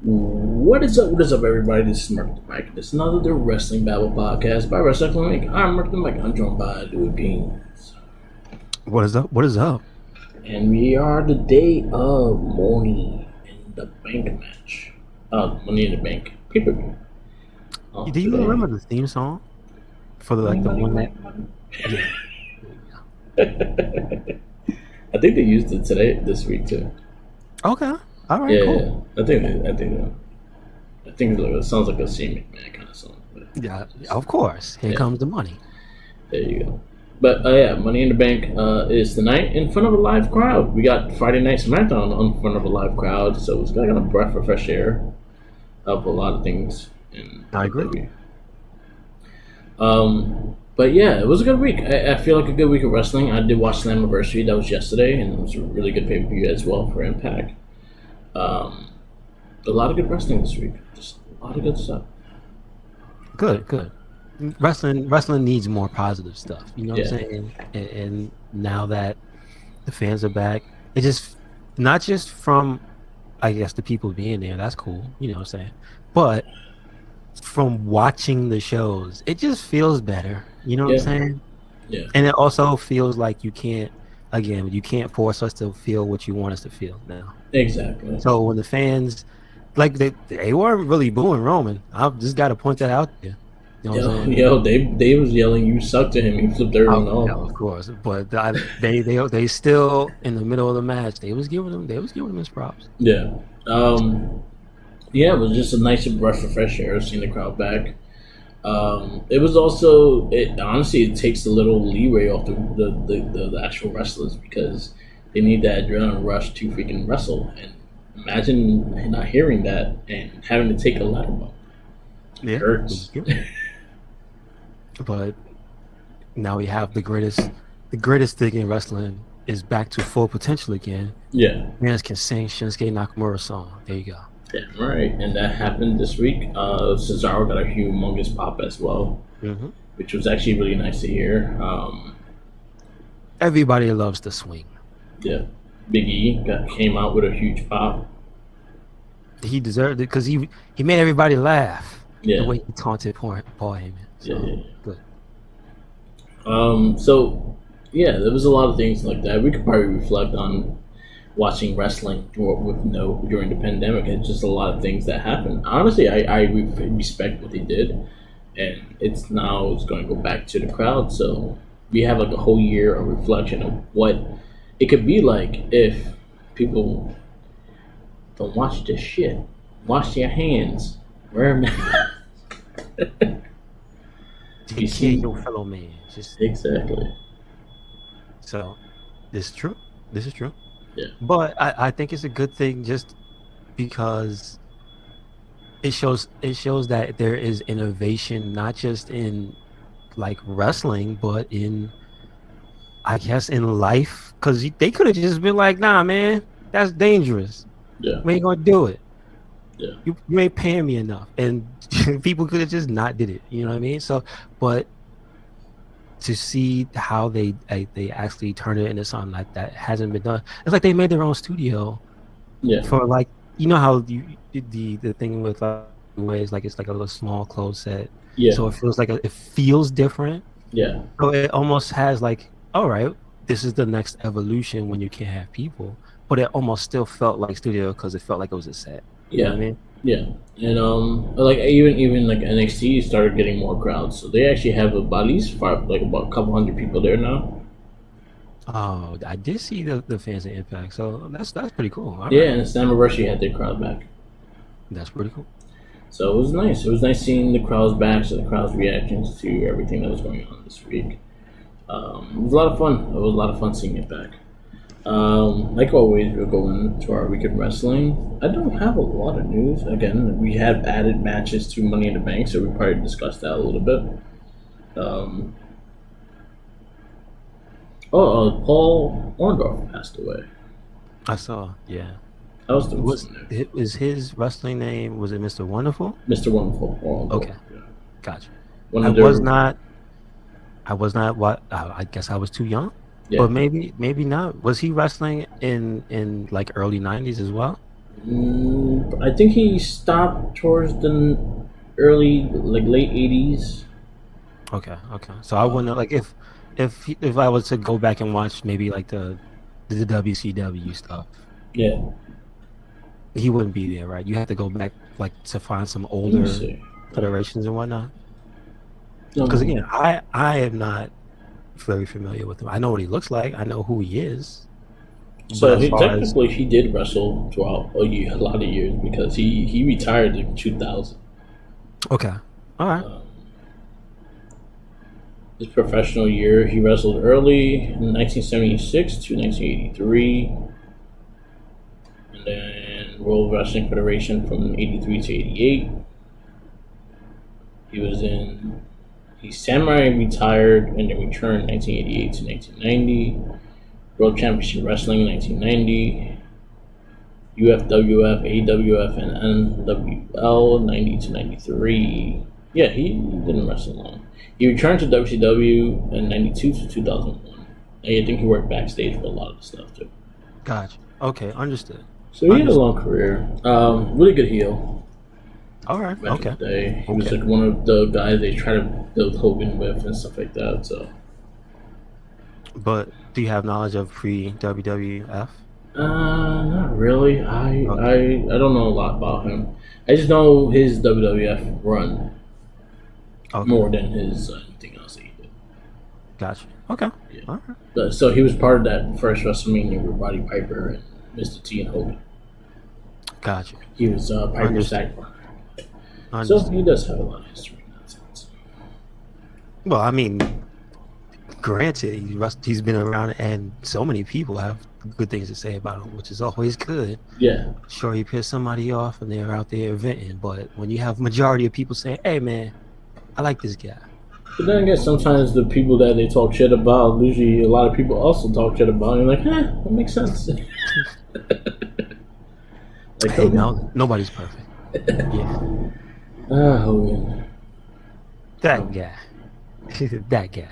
What is up? What is up, everybody? This is Mark the Mike. This is another The Wrestling Babble podcast by Wrestling Mike. I'm Mark the Mike. I'm joined by Louis Beans. What is up? What is up? And we are the day of Money in the Bank match. Money in the Bank pay-per-view. Do you remember the theme song for the one that? Yeah. I think they used it this week too. Okay. All right. Yeah, cool. I think it sounds like a C McMahon kind of song. But Yeah, of course. Here comes the money. there you go. But yeah, Money in the Bank is tonight in front of a live crowd. We got Friday Night SmackDown in front of a live crowd, so it's got a breath of fresh air of a lot of things. I agree. But yeah, it was a good week. I feel like a good week of wrestling. I did watch Slammiversary. That was yesterday, and it was a really good pay-per-view as well for Impact. A lot of good wrestling this week. Just a lot of good stuff. Good. Wrestling needs more positive stuff. You know what I'm saying? And now that the fans are back, it just not just from, I guess, the people being there. That's cool. You know what I'm saying? But from watching the shows, it just feels better. You know what I'm saying? Yeah. And it also feels like you can't force us to feel what you want us to feel now. Exactly. So when the fans, like they weren't really booing Roman. I've just got to point that out there. You know what I'm saying? They was yelling, "You suck" to him. He flipped everyone off. Yeah, of course. But they still in the middle of the match. They was giving him his props. Yeah. Yeah, it was just a nice breath of fresh air seeing the crowd back. It was also, honestly, it takes a little leeway off the actual wrestlers because they need that adrenaline rush to freaking wrestle. And imagine not hearing that and having to take a ladder bump. It hurts. But now we have the greatest thing in wrestling is back to full potential again. Yeah. Fans can sing Shinsuke Nakamura's song. There you go. Yeah, right. And that happened this week. Cesaro got a humongous pop as well, which was actually really nice to hear. Everybody loves the swing. Yeah. Big E came out with a huge pop. He deserved it because he made everybody laugh. Yeah. The way he taunted Paul Heyman. So, good. So, yeah, there was a lot of things like that. We could probably reflect on watching wrestling during the pandemic. It's just a lot of things that happened. Honestly, I respect what they did, and it's going to go back to the crowd. So we have like a whole year of reflection of what it could be like if people don't watch this shit. Wash your hands. Wear a mask. You see your fellow man. Exactly. So, this is true. Yeah. But I think it's a good thing just because it shows that there is innovation not just in like wrestling but in, I guess, in life, because they could have just been like, nah man, that's dangerous. Yeah. We ain't gonna do it. Yeah. You ain't paying me enough, and people could have just not did it. You know what I mean? So, but to see how they actually turn it into something like that hasn't been done. It's like they made their own studio. Yeah. For like, you know how the thing with ways like it's like a little small closed set. Yeah. So it feels like it feels different. Yeah. So it almost has like, all right, this is the next evolution when you can't have people, but it almost still felt like studio because it felt like it was a set. You know what I mean? Yeah, and like even like NXT started getting more crowds, so they actually have about at least about a couple hundred people there now. Oh, I did see the fans in Impact, so that's pretty cool. All yeah, right. and Slammiversary had their crowd back. That's pretty cool. So it was nice. It was nice seeing the crowds back, so the crowd's reactions to everything that was going on this week. It was a lot of fun. It was a lot of fun seeing it back. Like always, we'll go into our week in wrestling. I don't have a lot of news. Again, we have added matches to Money in the Bank, so we probably discussed that a little bit. Paul Orndorff passed away. I saw, yeah. That was was his wrestling name? Was it Mr. Wonderful? Mr. Wonderful. Orndorff. Okay, yeah. Gotcha. I was not. What I guess I was too young. Yeah. But maybe not. Was he wrestling in like early 90s as well? I think he stopped towards the early, like late 80s. Okay, okay. So I wouldn't like if I was to go back and watch maybe like the WCW stuff, Yeah. he wouldn't be there, right? You have to go back like to find some Let me older see. federations and whatnot. Because again, Um, I am not very familiar with him. I know what he looks like. I know who he is. But so as he far as technically he did wrestle throughout a lot of years because he retired in 2000. okay, all right, Um, his professional year, he wrestled early in 1976 to 1983, and then World Wrestling Federation from 83 to 88. He was in. He samurai retired and then returned 1988 to 1990. World Championship Wrestling in 1990. UFWF, AWF, and NWL 90 to 93. Yeah, he didn't wrestle long. He returned to WCW in 92 to 2001. I think he worked backstage for a lot of the stuff too. gotcha. Okay, understood. So he had a Understood. long career. Really good heel All right, back in okay, the day. He was okay. like one of the guys they try to build Hogan with and stuff like that. So, But do you have knowledge of pre WWF? not really. Okay, I don't know a lot about him. I just know his WWF run okay, more than his anything else that he did. gotcha. Okay, Yeah. all right, So he was part of that first WrestleMania with Roddy Piper and Mr. T and Hogan. gotcha. He was Piper's Understood. tag partner. So Understood. he does have a lot of history in that sense. Well, I mean, granted, he's been around, and so many people have good things to say about him, which is always good. Yeah. Sure, you piss somebody off, and they're out there venting, but when you have majority of people saying, "Hey, man, I like this guy," But then again, sometimes the people that they talk shit about, usually a lot of people also talk shit about. And you're like, that makes sense. Like hey, Hogan. no, nobody's perfect. Yeah, Hogan. that guy, that guy.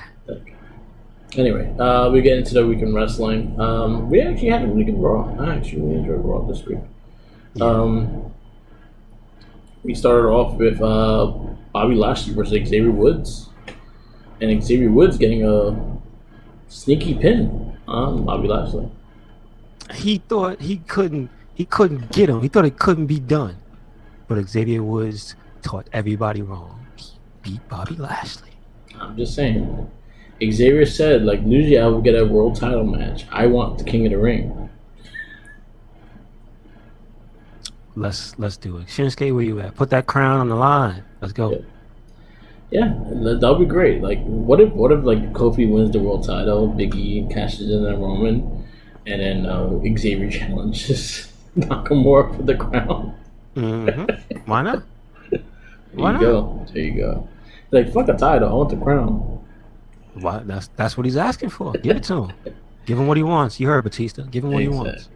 Anyway, we get into the week in wrestling. We actually had a really good Raw. I actually really enjoyed Raw this week. Yeah. We started off with Bobby Lashley versus Xavier Woods. And Xavier Woods getting a sneaky pin on Bobby Lashley. He thought he couldn't get him. He thought it couldn't be done, but Xavier Woods taught everybody wrong. He beat Bobby Lashley. I'm just saying. Xavier said, like, usually I would get a world title match. I want the King of the Ring. Let's do it. Shinsuke, where you at? Put that crown on the line. Let's go. Yeah, that would be great. Like, what if like Kofi wins the world title, Big E cashes in on Roman, and then Xavier challenges Nakamura for the crown? Mm-hmm. Why not? There you go. There you go. Like, fuck a title. I want the crown. Why? That's what he's asking for. Give it to him. Give him what he wants. You heard Batista. Give him what he wants.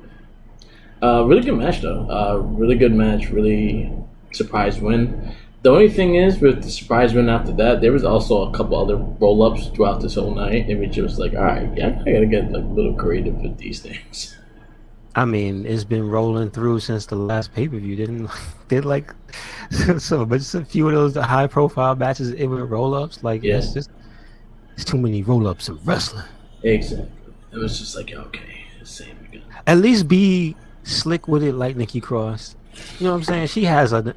Really good match though. Really good match. Really surprise win. The only thing is with the surprise win after that, there was also a couple other roll ups throughout this whole night, in which it was like, all right, yeah, I gotta get like a little creative with these things. I mean, it's been rolling through since the last pay per view. Did like so, but just a few of those high profile matches. It were roll ups. Like it's too many roll ups of wrestling. Exactly. It was just like, okay, same again. At least be slick with it, like Nikki Cross. You know what I'm saying? She has an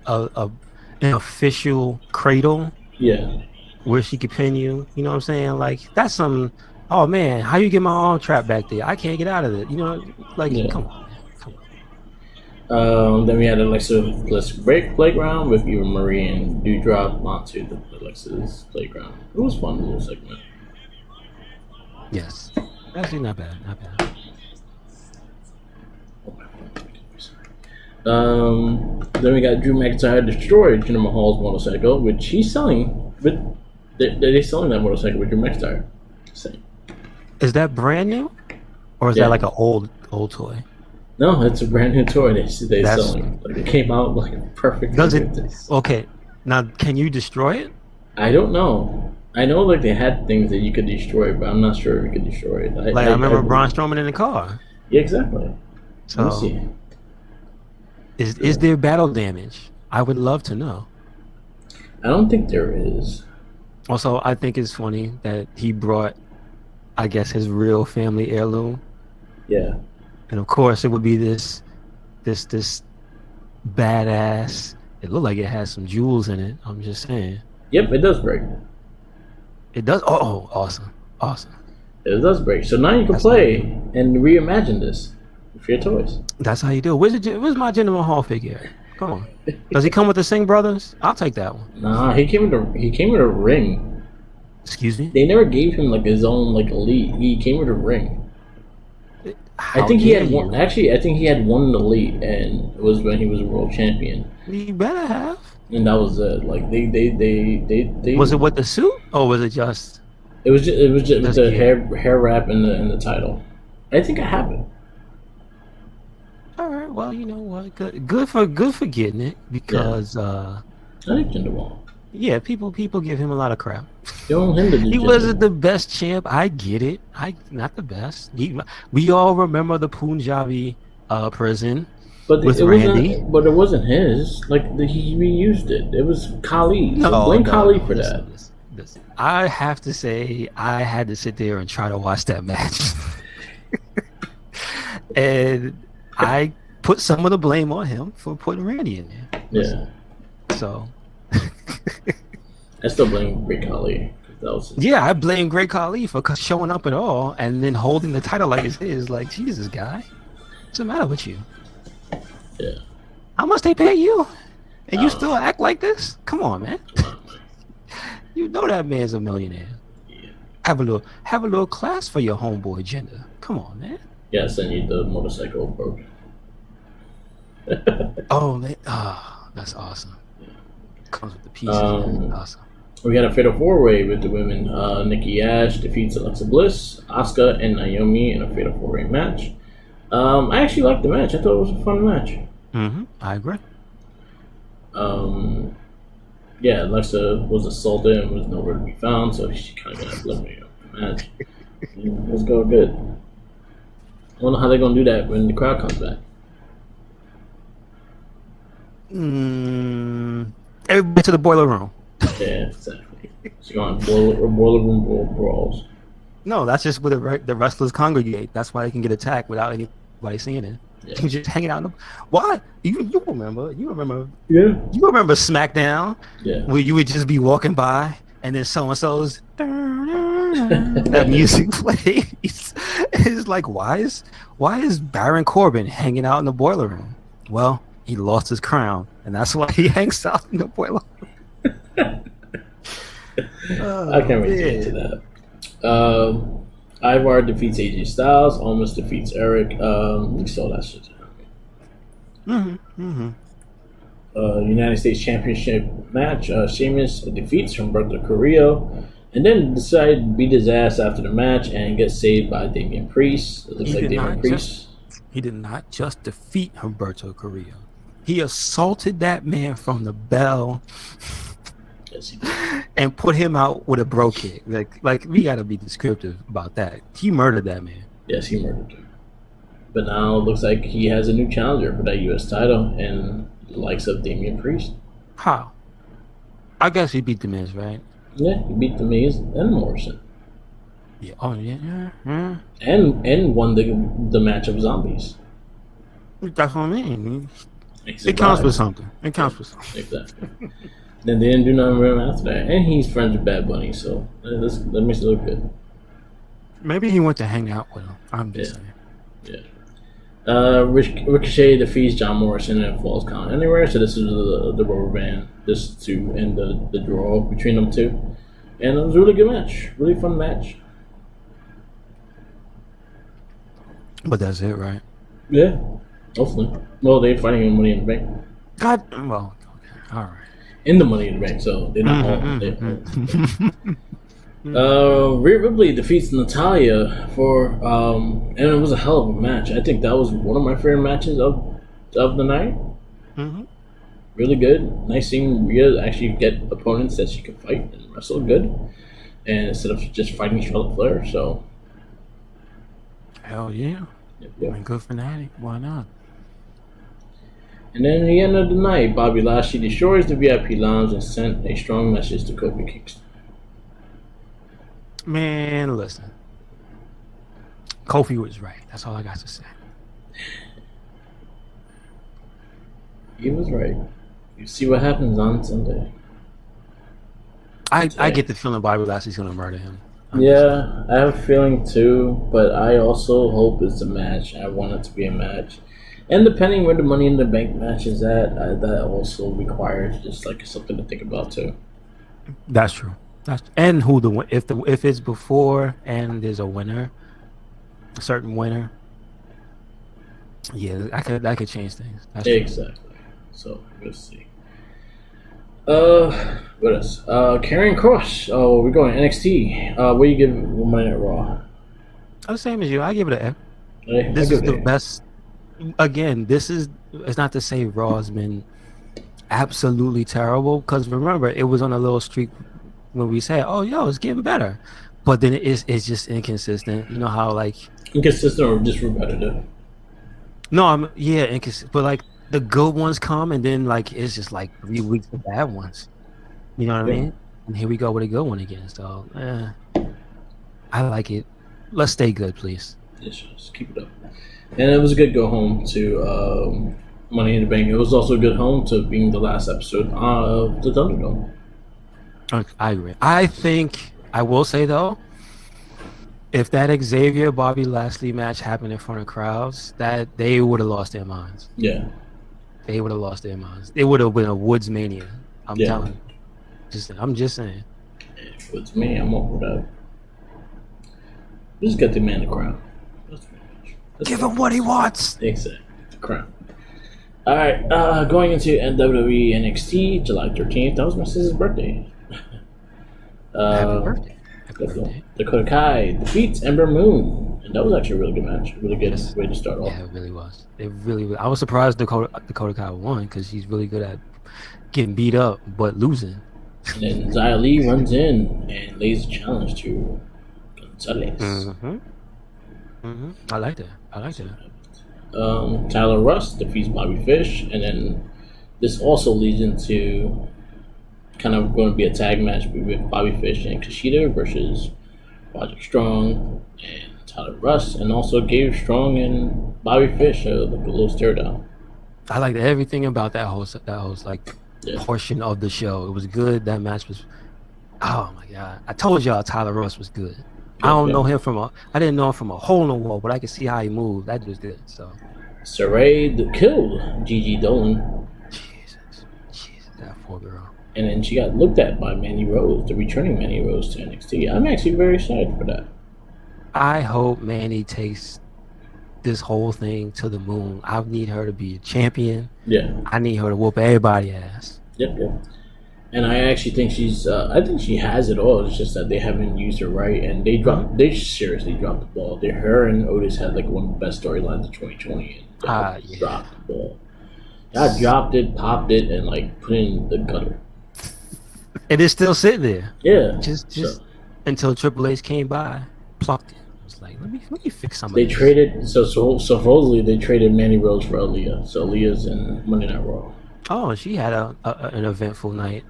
official cradle. Yeah. Where she could pin you. You know what I'm saying? Like that's some. Oh man, how you get my arm trapped back there? I can't get out of it. You know, like come on, man. Come on. Then we had Alexa Bliss break playground with Eva Marie and Doudrop onto the Alexa's playground. It was fun little segment. Yes, actually not bad, not bad. Then we got Drew McIntyre destroy Jinder Mahal's motorcycle, which he's selling. But they're selling that motorcycle with Drew McIntyre. Same. Is that brand new, or is that like an old toy? No, it's a brand new toy. They're selling. Like it came out like perfect. Does it? Okay. Now, can you destroy it? I don't know. I know like they had things that you could destroy, but I'm not sure if you could destroy it. I remember Braun Strowman in the car. Yeah, exactly. So, let me see. Is there battle damage? I would love to know. I don't think there is. Also, I think it's funny that he brought, I guess, his real family heirloom. Yeah. And of course, it would be this badass. It looked like it has some jewels in it. I'm just saying. Yep, it does break. It does. Oh, awesome. It does break. So now you can play and reimagine this with your toys. That's how you do it. Where's my Jinder Mahal figure? Come on. Does he come with the Singh brothers? I'll take that one. Nah, he came with a ring. Excuse me? They never gave him like his own like elite. He came with a ring. How I think he had dare one. you? Actually, I think he had one elite, and it was when he was a world champion. You better have. And that was it. Like they. Was it with the suit or was it just? It was just with the gear. hair wrap and the title. I think I have it. All right. Well, you know what? Good for getting it because I think Jinder Mahal. yeah, people give him a lot of crap. You don't hinder the He Jinder. wasn't the best champ. I get it. Not the best. We all remember the Punjabi prison But with it Randy. But it wasn't his. Like he reused it. It was Khali. So blame Khali for that. Listen. I have to say, I had to sit there and try to watch that match, and I put some of the blame on him for putting Randy in there. Yeah. So. I still blame Great Khali. That was Yeah, I blame Great Khali for showing up at all and then holding the title like it's his. Like, Jesus, guy, what's the matter with you? Yeah. How much they pay you, and you still act like this? Come on, man. You know that man's a millionaire. Yeah. Have a little class for your homeboy Jinder. Come on, man. Yeah, I sent you the motorcycle broke. Oh man, that's awesome. Comes with the pieces. Man. Awesome. We had a fatal four-way with the women. Nikki Ash defeats Alexa Bliss, Asuka, and Naomi in a fatal four-way match. I actually liked the match. I thought it was a fun match. I agree. Yeah, Alexa was assaulted and was nowhere to be found, so she kind of got eliminated from the match. Let's go good. I wonder how they're going to do that when the crowd comes back. Everybody to the boiler room. Yeah, exactly. She's going to boiler room brawls. No, that's just where the wrestlers congregate. That's why they can get attacked without anybody seeing it. Yeah. You just hanging out in the... Why? You remember? Yeah. You remember SmackDown? Yeah. Where you would just be walking by and then so-and-so's that music plays. It's like, why is Baron Corbin hanging out in the boiler room? Well, he lost his crown, and that's why he hangs out in the boiler room. I can't wait to get to that. Ivar defeats AJ Styles, almost defeats Eric. We saw that shit. United States Championship match. Sheamus defeats Humberto Carrillo, and then decided to beat his ass after the match and get saved by Damian Priest. It looks like Damian Priest. He did not just defeat Humberto Carrillo. He assaulted that man from the bell. Yes, he did. And put him out with a bro kick. Like we gotta be descriptive about that. He murdered that man. Yes, he murdered him. But now it looks like he has a new challenger for that U.S. title, and the likes of Damian Priest. How? I guess he beat the Miz, right? Yeah, he beat the Miz and Morrison. Yeah. Oh yeah. And won the match of zombies. That's what I mean. It It counts for something. Exactly. Then they didn't do nothing with him after that. And he's friends with Bad Bunny, so that makes it look good. Maybe he went to hang out with him. I'm just saying. Yeah. Ricochet defeats John Morrison and falls count anywhere. So this is the rubber band. This to end the draw between them two. And it was a really good match. Really fun match. But that's it, right? Yeah. Hopefully. Well, they're fighting in Money in the Bank. God. Well. Okay. All right. In the Money in the Bank, so they're not all. Rhea Ripley defeats Natalya for and it was a hell of a match. I think that was one of my favorite matches of the night. Really good. Nice seeing Rhea actually get opponents that she could fight and wrestle good, and instead of just fighting Charlotte Flair. So hell yeah. Yep. Good for Natty. Why not? And then at the end of the night, Bobby Lashley destroys the VIP lounge and sent a strong message to Kofi Kingston. Man, listen. Kofi was right. That's all I got to say. He was right. You see what happens on Sunday. I get the feeling Bobby Lashley's going to murder him. Yeah, I have a feeling too, but I also hope it's a match. I want it to be a match. And depending where the Money in the Bank match is at, that also requires just like something to think about too. That's true. And who if it's before and there's a winner, a certain winner. Yeah, that could change things. That's exactly. True. So we'll see. What else? Karrion Kross. Oh, we're going NXT. What do you give Monday Night Raw? The same as you. I give it an F. This is the best. Again, it's not to say Raw has been absolutely terrible, because remember, it was on a little streak when we said, "Oh, yo, it's getting better," but then it's just inconsistent. You know how like inconsistent or just repetitive? No, inconsistent. But like the good ones come, and then like it's just like 3 weeks of bad ones. You know what I mean? And here we go with a good one again. So, I like it. Let's stay good, please. Yes, just keep it up. And it was a good go home to Money in the Bank. It was also a good home to being the last episode of the Thunderdome. I agree. I think I will say though, if that Xavier Bobby Lashley match happened in front of crowds, that they would have lost their minds. Yeah, they would have lost their minds. It would have been a Woods Mania. I'm telling you. I'm just saying. If Woods Mania, I'm over that. Just get the man the crown. Give him what he wants. Exactly. The crown. Alright, going into WWE NXT, July 13th. That was my sister's birthday. Happy birthday. Dakota Kai defeats Ember Moon. And that was actually a really good match. Really good way to start off. Yeah, it really was. I was surprised Dakota Kai won, because she's really good at getting beat up but losing. And then Xia Li runs in and lays a challenge to Gonzalez. I like that. Tyler Rust defeats Bobby Fish, and then this also leads into kind of going to be a tag match with Bobby Fish and Kushida versus Roderick Strong and Tyler Rust, and also gave Strong and Bobby Fish a little stare down. I liked everything about that whole portion of the show. It was good. That match was, oh my god! I told y'all Tyler Rust was good. I didn't know him from a hole in the wall, but I could see how he moved. That was good. So, Saray killed Gigi Dolan. Jesus, that poor girl. And then she got looked at by Mandy Rose, the returning Mandy Rose to NXT. I'm actually very excited for that. I hope Mandy takes this whole thing to the moon. I need her to be a champion. Yeah. I need her to whoop everybody's ass. Yep. And I actually think I think she has it all. It's just that they haven't used her right, and they seriously dropped the ball. Her and Otis had like one of the best storylines of 2020, and dropped the ball. I dropped it, popped it, and like put it in the gutter. And it's still sitting there. Yeah. Just until Triple H came by, plucked it. It was like, let me fix something. They traded so supposedly they traded Mandy Rose for Aaliyah. So Aaliyah's in Monday Night Raw. Oh, she had an eventful night.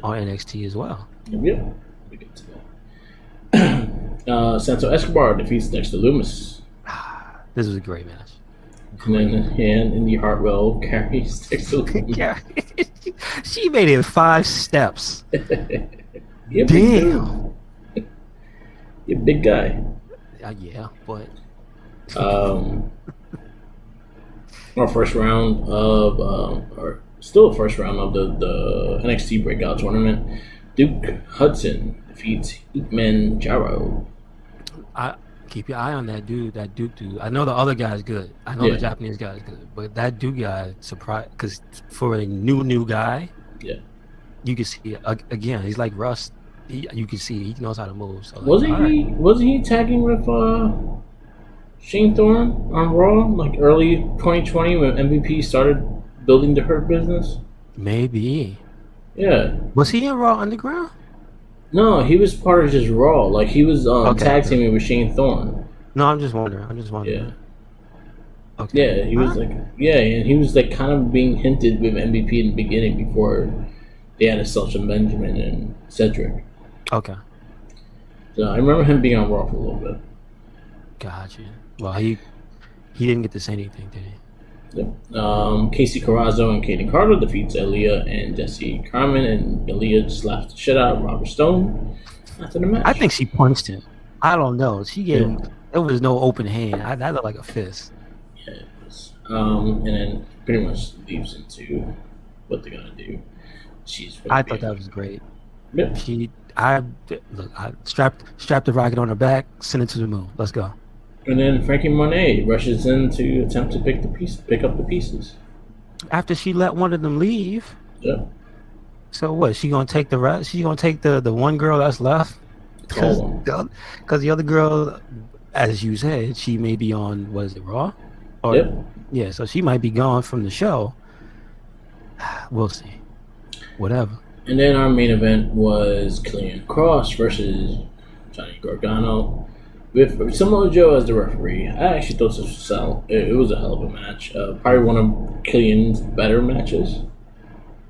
On NXT as well. Yeah, we get to that. Santo Escobar defeats Dexter Lumis. This was a great match. And then Indy Hartwell carries Dexter Lumis. She made it 5 steps. Damn. You're a big guy. Yeah, but our first round of still the first round of the NXT Breakout Tournament. Duke Hudson defeats Ikemen Jaro. Keep your eye on that dude. That Duke dude. I know the other guy's good. I know the Japanese guy's good, but that Duke guy surprised, because for a new guy, you can see again. He's like Russ. You can see he knows how to move. So wasn't he tagging with Shane Thorne on Raw like early 2020 when MVP started building the Hurt business? Maybe. Yeah. Was he in Raw Underground? No, he was part of just Raw. Like he was tag teaming with Shane Thorne. No, I'm just wondering. Yeah. Okay. Yeah, he was like, yeah, and he was like kind of being hinted with MVP in the beginning before they had a Shelton Benjamin and Cedric. Okay. So I remember him being on Raw for a little bit. Gotcha. Well, he didn't get to say anything, did he? Yep. Casey Carrazzo and Kaden Carter defeats Aaliyah and Jesse Carmen, and Aaliyah slaps the shit out of Robert Stone after the match. I think she punched him. I don't know. She gave him. Yeah. There was no open hand. That looked like a fist. Yeah, it was. And then pretty much leaves into what they're gonna do. I thought that was great. Yep. I strapped the rocket on her back, send it to the moon. Let's go. And then Frankie Monet rushes in to attempt to pick up the pieces. After she let one of them leave. Yep. So what? She gonna take the rest? She gonna take the one girl that's left? Because the other girl, as you said, she may be on, what is it, Raw? Or, yep. Yeah, so she might be gone from the show. We'll see. Whatever. And then our main event was Killian Cross versus Johnny Gargano with Samoa Joe as the referee. I actually thought this was it was a hell of a match. Probably one of Killian's better matches.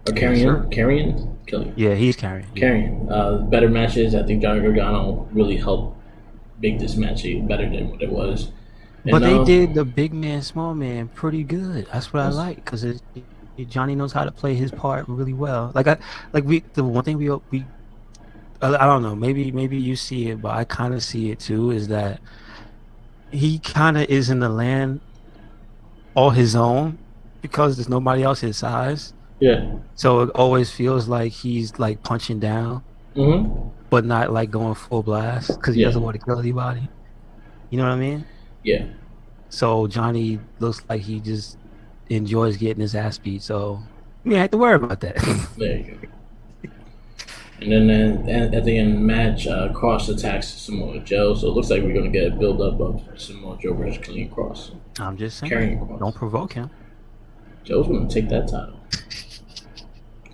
Or Killian? Yeah, he's carrying. Better matches. I think Johnny Gargano really helped make this match better than what it was. And, but they did the big man, small man pretty good. That's what I like, because Johnny knows how to play his part really well. The one thing we I don't know, maybe you see it, but I kind of see it too, is that he kind of is in the land all his own because there's nobody else his size. Yeah. So it always feels like he's like punching down, but not like going full blast because he doesn't want to kill anybody. You know what I mean? Yeah. So Johnny looks like he just enjoys getting his ass beat. So you don't have to worry about that. There you go. And then at the end of the match, Cross attacks Samoa Joe. So it looks like we're going to get a build up of Samoa Joe versus Killian Cross. I'm just saying, don't provoke him. Joe's going to take that title.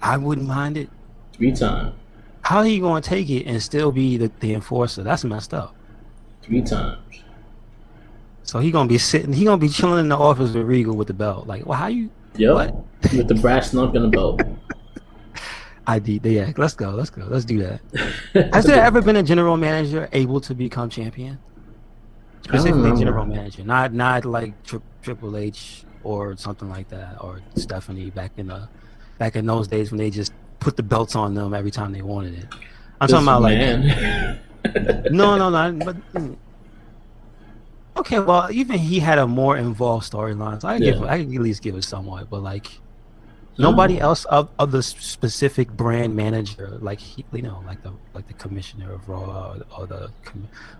I wouldn't mind it. 3 times. How are you going to take it and still be the enforcer? That's messed up. 3 times. So he going to be chilling in the office with Regal with the belt. Like, well, how you? Yep. What? With the brass knuck and the belt. Yeah, let's go. Let's do that. Has there ever been a general manager able to become champion? Specifically general manager, not like Triple H or something like that, or Stephanie back in those days when they just put the belts on them every time they wanted it. I'm talking about like no, but okay. Well, even he had a more involved storyline, so I could at least give it somewhat, but like. Nobody else of the specific brand manager, like like the commissioner of Raw or the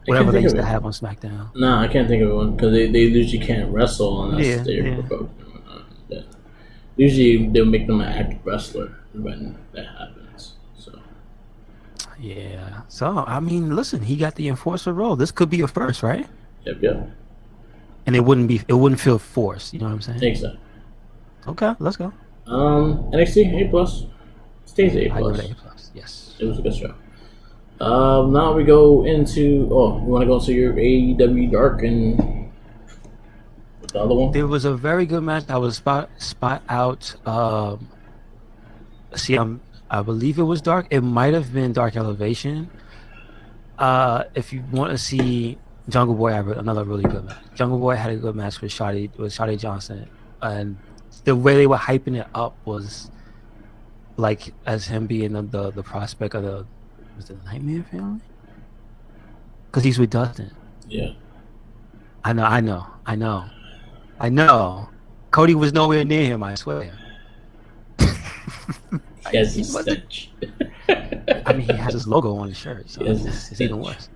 whatever they used to have on SmackDown. No, I can't think of one because they usually can't wrestle unless they're provoked. Usually they'll make them an active wrestler when that happens. So yeah. So I mean, listen, he got the enforcer role. This could be a first, right? Yep. And it wouldn't feel forced. You know what I'm saying? Exactly. Okay, let's go. NXT A+. Stays A+. I give it A+. Yes. It was a good show. Now we go into. You want to go to your AEW Dark and the other one? There was a very good match. I was spot out. I believe it was Dark. It might have been Dark Elevation. If you want to see Jungle Boy have another really good match. Jungle Boy had a good match with Shotty Johnson, and the way they were hyping it up was like as him being the prospect of was it the Nightmare family? Because he's with Dustin. Yeah. I know. Cody was nowhere near him, I swear. He has his stench. I mean, he has his logo on his shirt, so it's even worse.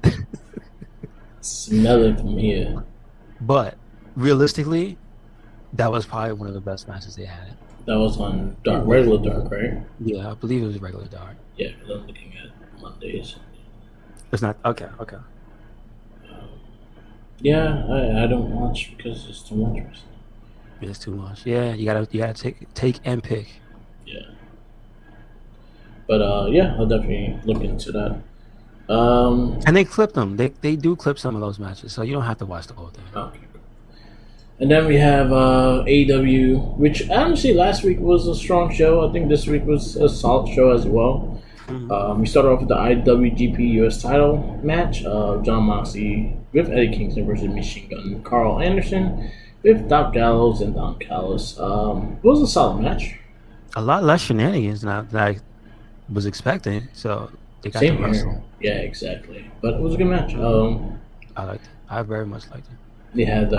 Smell it from here. But realistically, that was probably one of the best matches they had. That was on regular Dark, right? Yeah, I believe it was regular Dark. Yeah, because I'm looking at Mondays. It's not okay. Yeah, I don't watch because it's too much wrestling. It's too much. Yeah, you gotta take and pick. Yeah. But I'll definitely look into that. And they clip them. They do clip some of those matches, so you don't have to watch the whole thing. Okay. And then we have AEW, which honestly last week was a strong show. I think this week was a solid show as well. We started off with the IWGP US title match. John Moxley with Eddie Kingston versus Machine Gun Carl Anderson with Doc Gallows and Don Callis. It was a solid match. A lot less shenanigans than I was expecting. So they got Same to wrestle. here. Yeah, exactly. But it was a good match. I liked it. I very much liked it. They had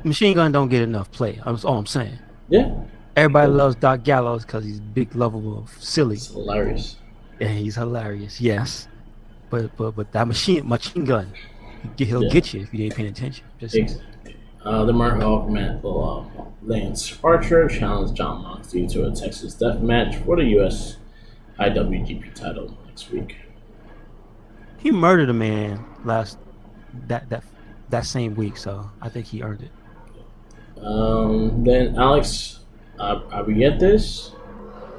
Machine Gun don't get enough play. That's all I'm saying. Yeah. Everybody loves Doc Gallows because he's big, lovable, silly. It's hilarious. Yeah, he's hilarious. Yes, but that machine gun, he'll get you if you ain't paying attention. Exactly. The Mark Hawk match, Lance Archer challenged John Moxley to a Texas Death Match for the US IWGP title next week. He murdered a man that same week, so I think he earned it. Then Alex Abrietes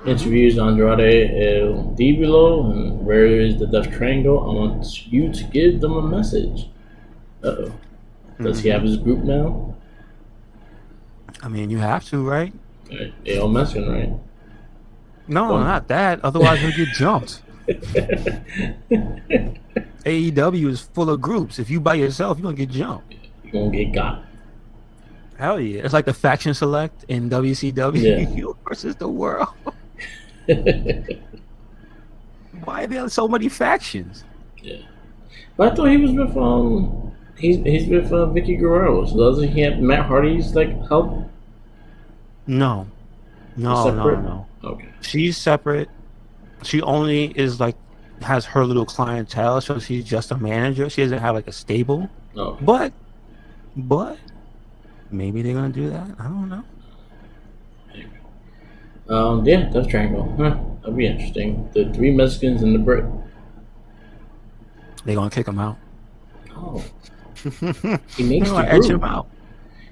interviews Andrade El Diablo, and where is the Death Triangle? I want you to give them a message. Does he have his group now? I mean, you have to, right? They all messing, right? No, not that. Otherwise, he'll get jumped. AEW is full of groups. If you by yourself, you're gonna get jumped. You're gonna get got. Hell yeah! It's like the faction select in WCW versus the world. Why are there so many factions? Yeah, but I thought he was with he's with Vicky Guerrero. So doesn't he have Matt Hardy's help? No. Okay. She's separate. She only is has her little clientele, so she's just a manager. She doesn't have a stable. Okay. But maybe they're gonna do that. I don't know. Yeah, Death Triangle. That'd be interesting. The 3 Mexicans and the Brit. They're gonna kick him out. Oh. He makes the edge him group. out.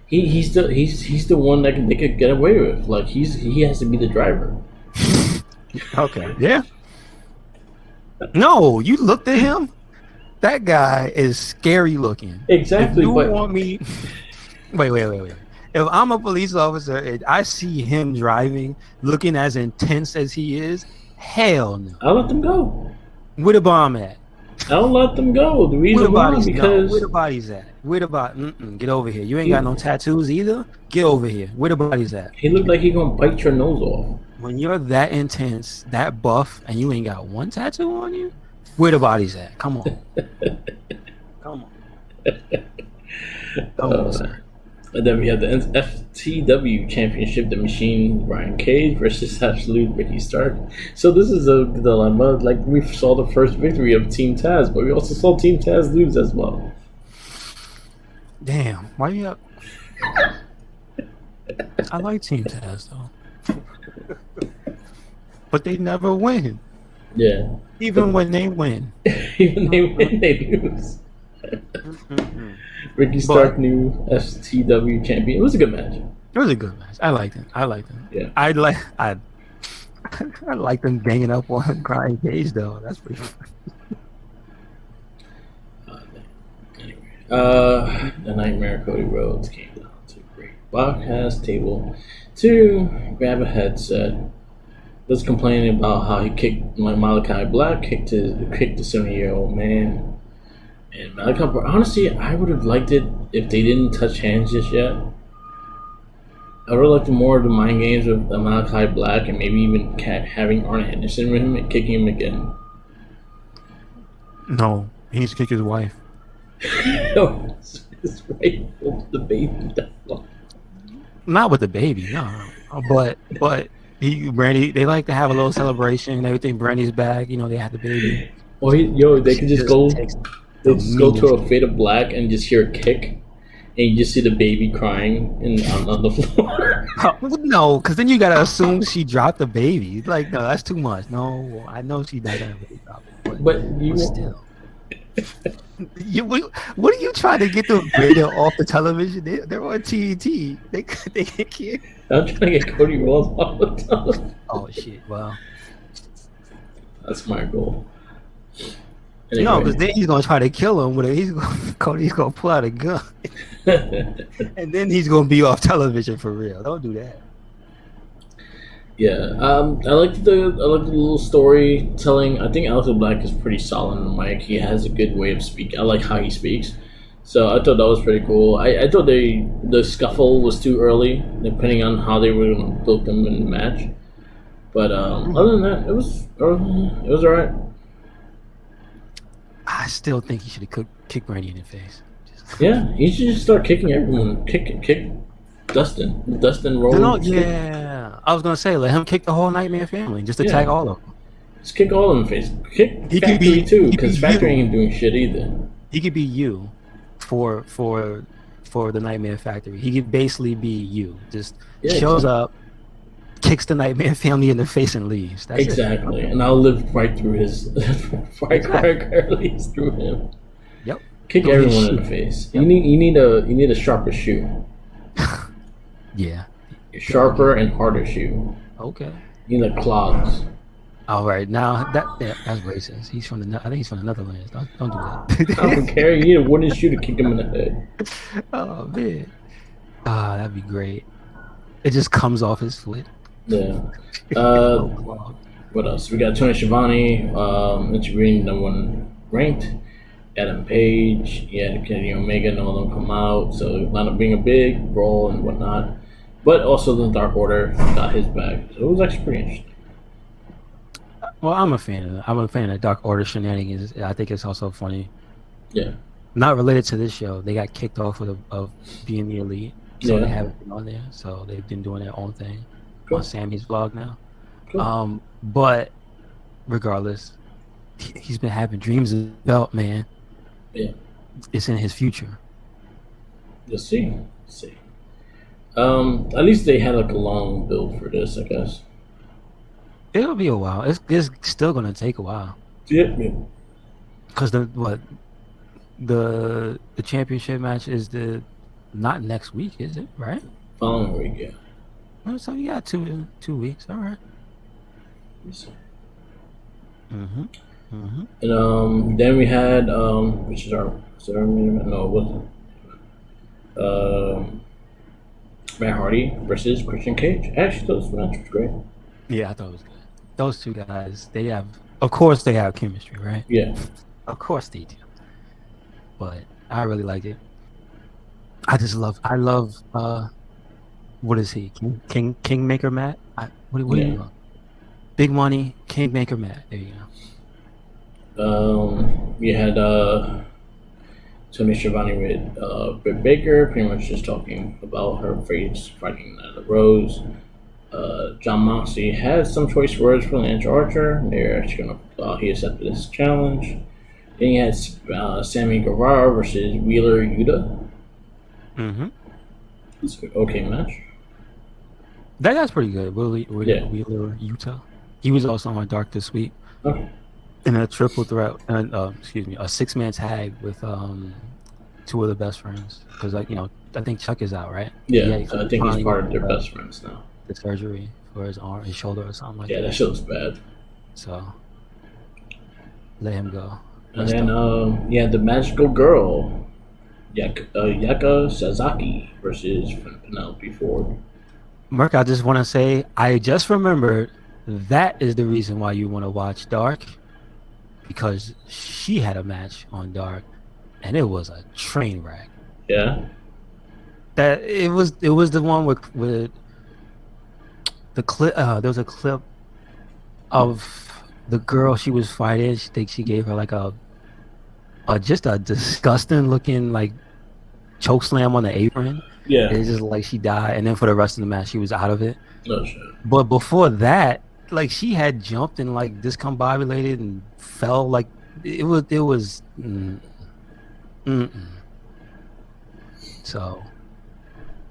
He's the one that they could get away with. He has to be the driver. Okay. Yeah. No, you looked at him. That guy is scary looking. Exactly. If you want me. Wait. If I'm a police officer and I see him driving, looking as intense as he is, hell no. I'll let them go. Where the bomb at? I'll let them go. The reason why because where the body's at? Where the body? Get over here. You ain't got no tattoos either. Get over here. Where the body's at? He looked like he gonna bite your nose off. When you're that intense, that buff, and you ain't got one tattoo on you, where the body's at? Come on. Come on, sir. And then we have the FTW Championship, the Machine Brian Cage versus Absolute Ricky Stark. So this is a dilemma. We saw the first victory of Team Taz, but we also saw Team Taz lose as well. Damn, why you up? I like Team Taz though, but they never win. Yeah. Even when they win. Even they win, they lose. Ricky Stark, new FTW champion. It was a good match. It was a good match. I liked it. Yeah. I like them ganging up on Brian Cage though. That's pretty fun. The Nightmare Cody Rhodes came down to a great broadcast table to grab a headset. Was complaining about how he kicked Malachi Black, kicked the 70-year-old man. And Malachi, honestly, I would have liked it if they didn't touch hands just yet. I would have liked more of the mind games with Malachi Black and maybe even having Arn Anderson with him and kicking him again. No, he needs to kick his wife. No, his wife with the baby. Not with the baby, no. But Brandy, they like to have a little celebration and everything. Brandy's back, they had the baby. Well, they could just go. They just go to a Fade of Black and just hear a kick, and you just see the baby crying on the floor. No, because then you gotta assume she dropped the baby. No, that's too much. No, I know she doesn't really drop it, but still. What are you trying to get the radio off the television? They're on TNT. They can't. I'm trying to get Cody Rhodes off the television. Oh shit! Well, that's my goal. No, because then he's gonna try to kill him with it. Cody's gonna pull out a gun, and then he's gonna be off television for real. Don't do that. Yeah, I like the little storytelling. I think Alex Black is pretty solid on the mic. He has a good way of speaking. I like how he speaks. So I thought that was pretty cool. I thought the scuffle was too early, depending on how they were going to build them in the match. But other than that, it was alright. I still think he should have kicked Randy in the face. Yeah, he should just start kicking everyone. Kick Dustin. Dustin Rhodes. Yeah, I was gonna say let him kick the whole Nightmare family just to tag all of them. Just kick all of them in the face. Kick Factory too, because Factory ain't doing shit either. He could be you for the Nightmare Factory. He could basically be you. Just shows up, kicks the Nightmare family in the face and leaves. That's exactly. It. And I'll live right through his right through him. Yep. Kick everyone in the face. Yep. You need a sharper shoe. Yeah. Sharper and harder shoe. Okay. You need clogs. All right, now that's racist. I think he's from the Netherlands. Don't do that. I don't care. You need a wooden shoe to kick him in the head. Oh man. That'd be great. It just comes off his foot. Yeah. What else? We got Tony Schiavone, interviewing no one ranked. Adam Page, Kenny Omega, none of them come out, so it wound up being a big brawl and whatnot. But also the Dark Order got his back, so it was actually pretty interesting. Well, I'm a fan of Dark Order shenanigans. I think it's also funny. Yeah. Not related to this show. They got kicked off of being the Elite, so they haven't been on there. So they've been doing their own thing on Sammy's vlog now. Cool. But regardless, he's been having dreams of the belt, man. Yeah. It's in his future. You'll see. At least they had like a long build for this, I guess. It'll be a while. It's still gonna take a while. Yeah. Because the championship match is not next week, is it? Right? Following week, yeah. Oh, so you got 2 weeks. All right. Mm-hmm. And then we had which is our no, it wasn't. Matt Hardy versus Christian Cage. I actually thought this match was great. Yeah, I thought it was good. Those two guys, of course they have chemistry, right? Yeah. Of course they do. But I really like it. I love what is he? Kingmaker Matt? What are you on? Big Money, Kingmaker Matt. There you go. We had Tony Schiavone with Britt Baker, pretty much just talking about her face fighting Nyla Rose. John Moxley had some choice words for Lance Archer. They're actually he accepted this challenge. Then you had Sammy Guevara versus Wheeler Yuta. Mm-hmm. It's an okay match. That guy's pretty good. Wheeler Yuta. He was also on Dark this week. Okay. In a triple threat, a 6-man tag with 2 of the best friends. Because I think Chuck is out, right? Yeah, I think he's part of their best friends now. The surgery for his arm, his shoulder, or something like that. Yeah, that shit was bad. So let him go. And then the magical girl, Yaka Sasaki versus Penelope Ford. Merc, I just want to say, I just remembered that is the reason why you want to watch Dark, because she had a match on Dark, and it was a train wreck. Yeah. That it was the one with the clip. There was a clip of the girl she was fighting. She gave her like just a disgusting looking like choke slam on the apron. Yeah. It's just like she died, and then for the rest of the match she was out of it. No shit. But before that, like she had jumped and like discombobulated and fell like it was. So,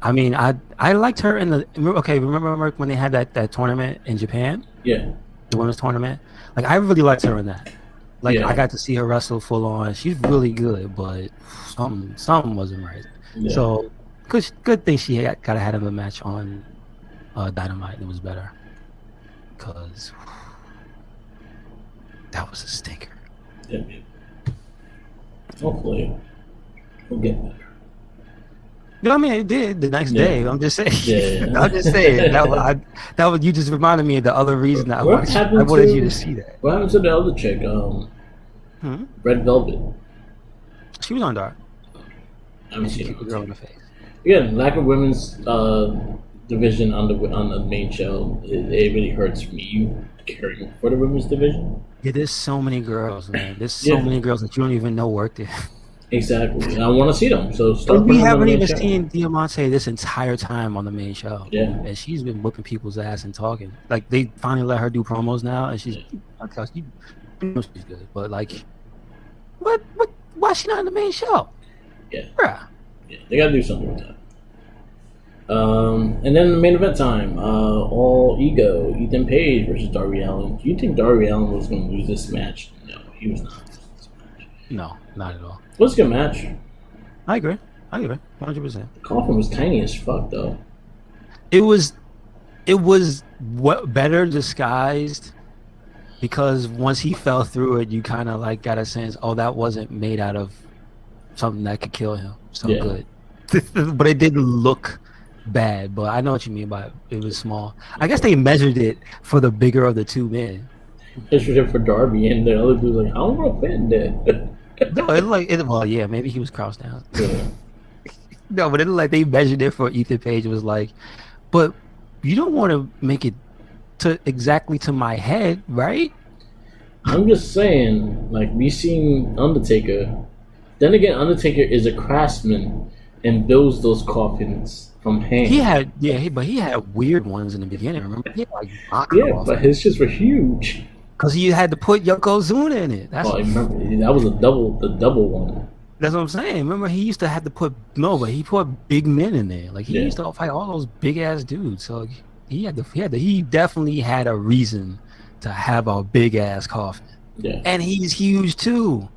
I mean, I liked her in the remember when they had that tournament in Japan? Yeah. The women's tournament. Like I really liked her in that. Like I got to see her wrestle full on. She's really good, but something wasn't right. Yeah. So good thing she got to have a match on Dynamite. It was better because that was a stinker. Yeah. Hopefully, we'll get better. No, I mean it did the next day. I'm just saying. Yeah. I'm just saying that was you just reminded me of the other reason that What happened I wanted to you to see that. What happened to the other chick? Red Velvet. She was on Dark. I haven't seen Kicked the girl in the face. Again, lack of women's division on the main show. It really hurts me caring for the women's division. Yeah, there's so many girls, man. There's so many girls that you don't even know work there. Exactly, and I want to see them. So we haven't even seen Diamante this entire time on the main show. Yeah, and she's been whipping people's ass and talking. Like they finally let her do promos now, and she's she's good. But like, what? Why is she not in the main show? Yeah, bruh. Yeah, they gotta do something with that. And then the main event time, All Ego, Ethan Page versus Darby Allin. Do you think Darby Allin was going to lose this match? No, he was not. No, not at all. It was a good match. I agree. 100%. The coffin was tiny as fuck, though. It was better disguised because once he fell through it, you kind of like got a sense, oh, that wasn't made out of something that could kill him. So good. But it didn't look bad. But I know what you mean by it was small. I guess they measured it for the bigger of the two men. Measured it for Darby, and the other dude's like, I don't know if fit in there. No, well, yeah, maybe he was crossed down. Yeah. No, but it looked like they measured it for Ethan Page. It was like, but you don't want to make it to exactly to my head, right? I'm just saying, like, we seen Undertaker. Then again, Undertaker is a craftsman and builds those coffins from hand. He had, but he had weird ones in the beginning. Remember, he had like but his shits were huge. Because you had to put Yokozuna in it. I remember that was the double one. That's what I'm saying. Remember, he used to have to put but he put big men in there. Like he used to fight all those big ass dudes. So he definitely had a reason to have a big ass coffin. Yeah, and he's huge too.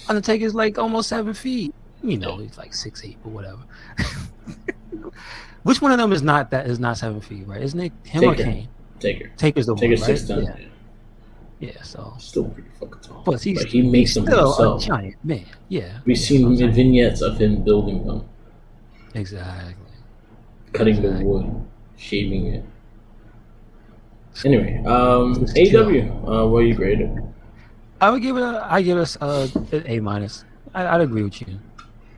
Undertaker's like almost 7 feet. He's like 6'8", but whatever. Which one of them is not 7 feet, right? Isn't it him or Kane? Taker's the one, right? 6'10". Yeah, so still pretty fucking tall. But he makes them still himself. A giant man. Yeah, we've seen vignettes of him building them. Exactly. Cutting the wood, shaving it. Anyway, AEW. What you grade it? I would give us an A minus. I'd agree with you. You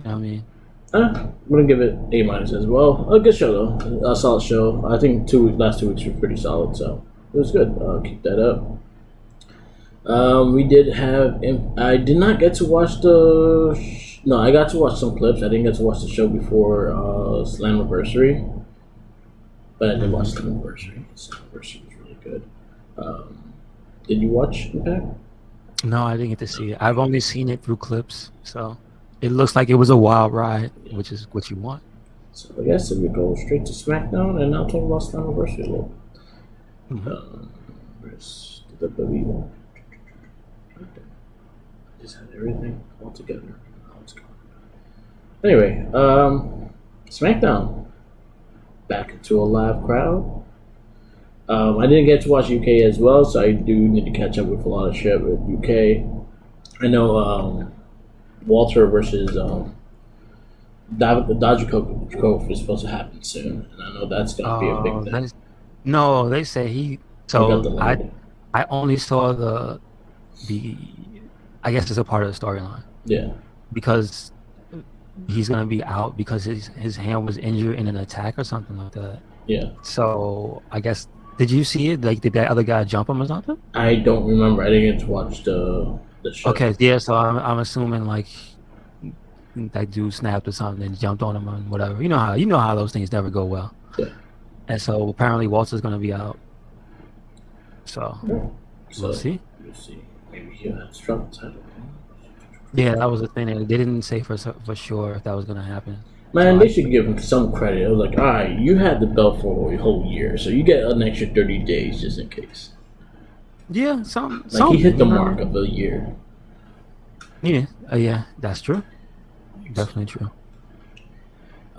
know what I mean? I'm gonna give it A minus as well. A good show though, a solid show. I think last 2 weeks were pretty solid, so it was good. Keep that up. We did have. I did not get to watch I got to watch some clips. I didn't get to watch the show before Slammiversary, but I did watch Slammiversary. Slammiversary was really good. Did you watch Impact? No, I didn't get to see it. I've only seen it through clips, so it looks like it was a wild ride, which is what you want. So I guess we go straight to SmackDown and now talk about Slammiversary a little. Where's the WWE one? I just had everything all together. Now it's gone. Anyway, SmackDown. Back into a live crowd. I didn't get to watch UK as well, so I do need to catch up with a lot of shit with UK. I know Walter versus Dodgikoff is supposed to happen soon, and I know that's going to be a big thing. No, they say he. So I only saw the I guess it's a part of the storyline. Yeah. Because he's going to be out because his hand was injured in an attack or something like that. Yeah. So I guess. Did you see it? Like, did that other guy jump him or something? I don't remember. I didn't get to watch the show. Okay, yeah. So I'm assuming like that dude snapped or something and jumped on him and whatever. You know how those things never go well. Yeah. And so apparently Walter's gonna be out. So we'll see. We'll see. Maybe he'll have struggle title. Yeah, that was the thing. They didn't say for sure if that was gonna happen. Man, they should give him some credit. It was like, all right, you had the belt for a whole year, so you get an extra 30 days just in case. Yeah, he hit the mark of a year. Yeah, yeah, that's true. Definitely true.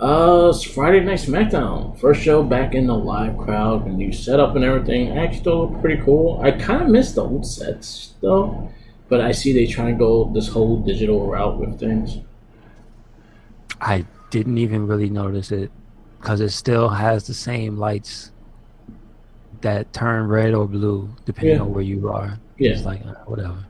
It's Friday Night SmackDown. First show back in the live crowd, the new setup and everything. Actually, still looked pretty cool. I kind of missed the old sets though, But I see they trying to go this whole digital route with things. I didn't even really notice it because it still has the same lights that turn red or blue depending on where you are. Yeah. It's like whatever.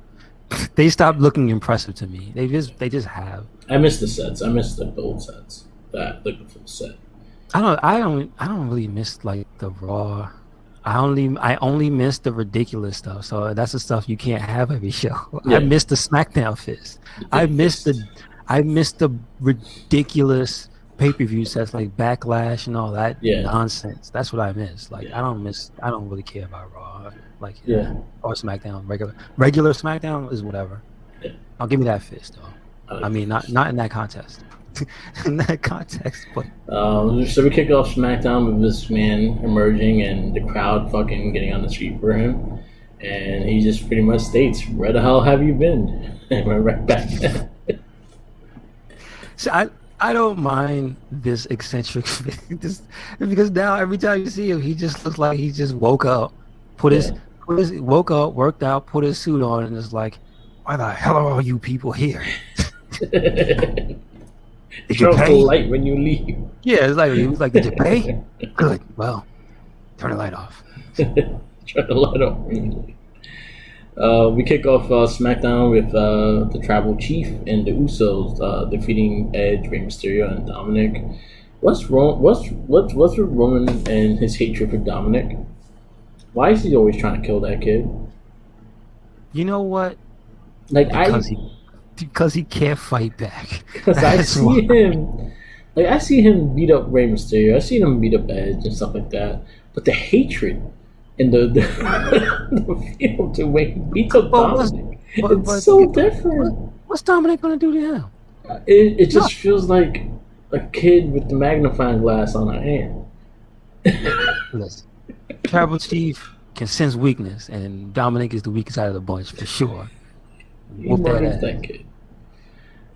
They stopped looking impressive to me. They just have. I miss the sets. I miss the old sets. That the full set. I don't really miss like the raw. I only miss the ridiculous stuff. So that's the stuff you can't have every show. Yeah. I miss the SmackDown fist. I miss the ridiculous pay-per-view sets like Backlash and all that nonsense. That's what I miss. Like I don't really care about Raw. Like or SmackDown. Regular SmackDown is whatever. Yeah. I'll give me that fist though. I mean not in that contest. In that context, but so we kick off SmackDown with this man emerging and the crowd fucking getting on the street for him, and he just pretty much states, "Where the hell have you been?" And we're right back. So I don't mind this eccentric because now every time you see him, he just looks like he just woke up, worked out, put his suit on, and is like, "Why the hell are all you people here?" Did you pay? Light when you leave. Yeah, it's like he was like, "Did you pay?" Good. Well, turn the light off. Turn the light off when you leave. We kick off SmackDown with the Tribal Chief and the Usos defeating Edge, Rey Mysterio, and Dominic. What's wrong? What's with Roman and his hatred for Dominic? Why is he always trying to kill that kid? You know what? Like because he can't fight back. Because I see him beat up Rey Mysterio. I see him beat up Edge and stuff like that. But the hatred in the field to when he beats up Dominic, it's so different. What's Dominic gonna do to him? It just feels like a kid with the magnifying glass on her hand. Listen, Tribal Chief can sense weakness, and Dominic is the weakest out of the bunch for sure. He murdered that kid.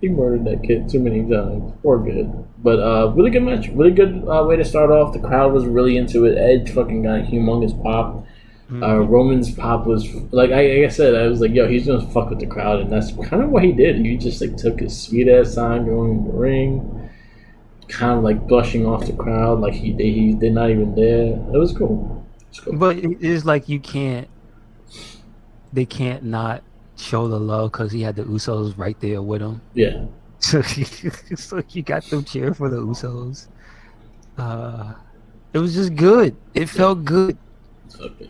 He murdered that kid too many times. Poor kid. But really good match. Really good way to start off. The crowd was really into it. Edge fucking got a humongous pop. Roman's pop was like I said, I was like, yo, he's gonna fuck with the crowd, and that's kind of what he did. He just like took his sweet ass time going in the ring, kind of like brushing off the crowd, like they're not even there. It was cool. But it's like they can't not show the love because he had the Usos right there with him. Yeah. So you got them cheering for the Usos. It was just good. It felt good.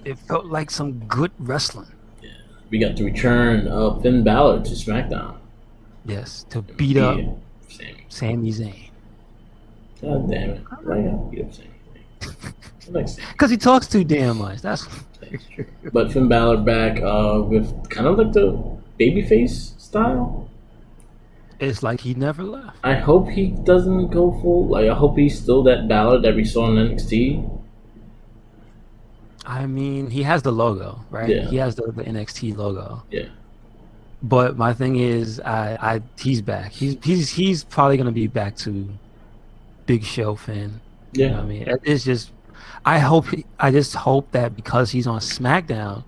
It felt like some good wrestling. Yeah. We got the return of Finn Balor to SmackDown. Yes, to beat up Sami Zayn. God damn it. Why not beat up Sami Zayn? Because he talks too damn much. That's But Finn Balor back with kind of like the babyface style. It's like he never left. I hope he doesn't go full. Like I hope he's still that Balor that we saw in NXT. I mean, he has the logo, right? Yeah. He has the NXT logo. Yeah. But my thing is, he's back. He's probably gonna be back to Big Show Finn. Yeah. You know what I mean, it's just. I just hope that because he's on SmackDown,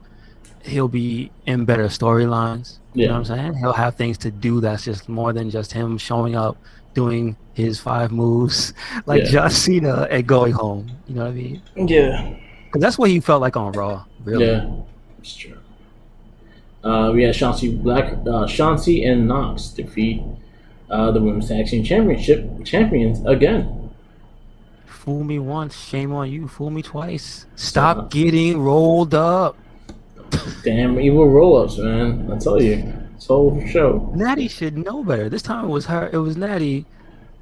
he'll be in better storylines. You know what I'm saying? He'll have things to do that's just more than just him showing up, doing his 5 moves like John Cena and going home. You know what I mean? Yeah. Because that's what he felt like on Raw, really. Yeah, it's true. We had Chauncey and Knox defeat the Women's Tag Team champions again. Fool me once, shame on you. Fool me twice. Stop getting rolled up. Damn evil roll-ups, man. I tell you. This whole show. Natty should know better. This time it was her. It was Natty.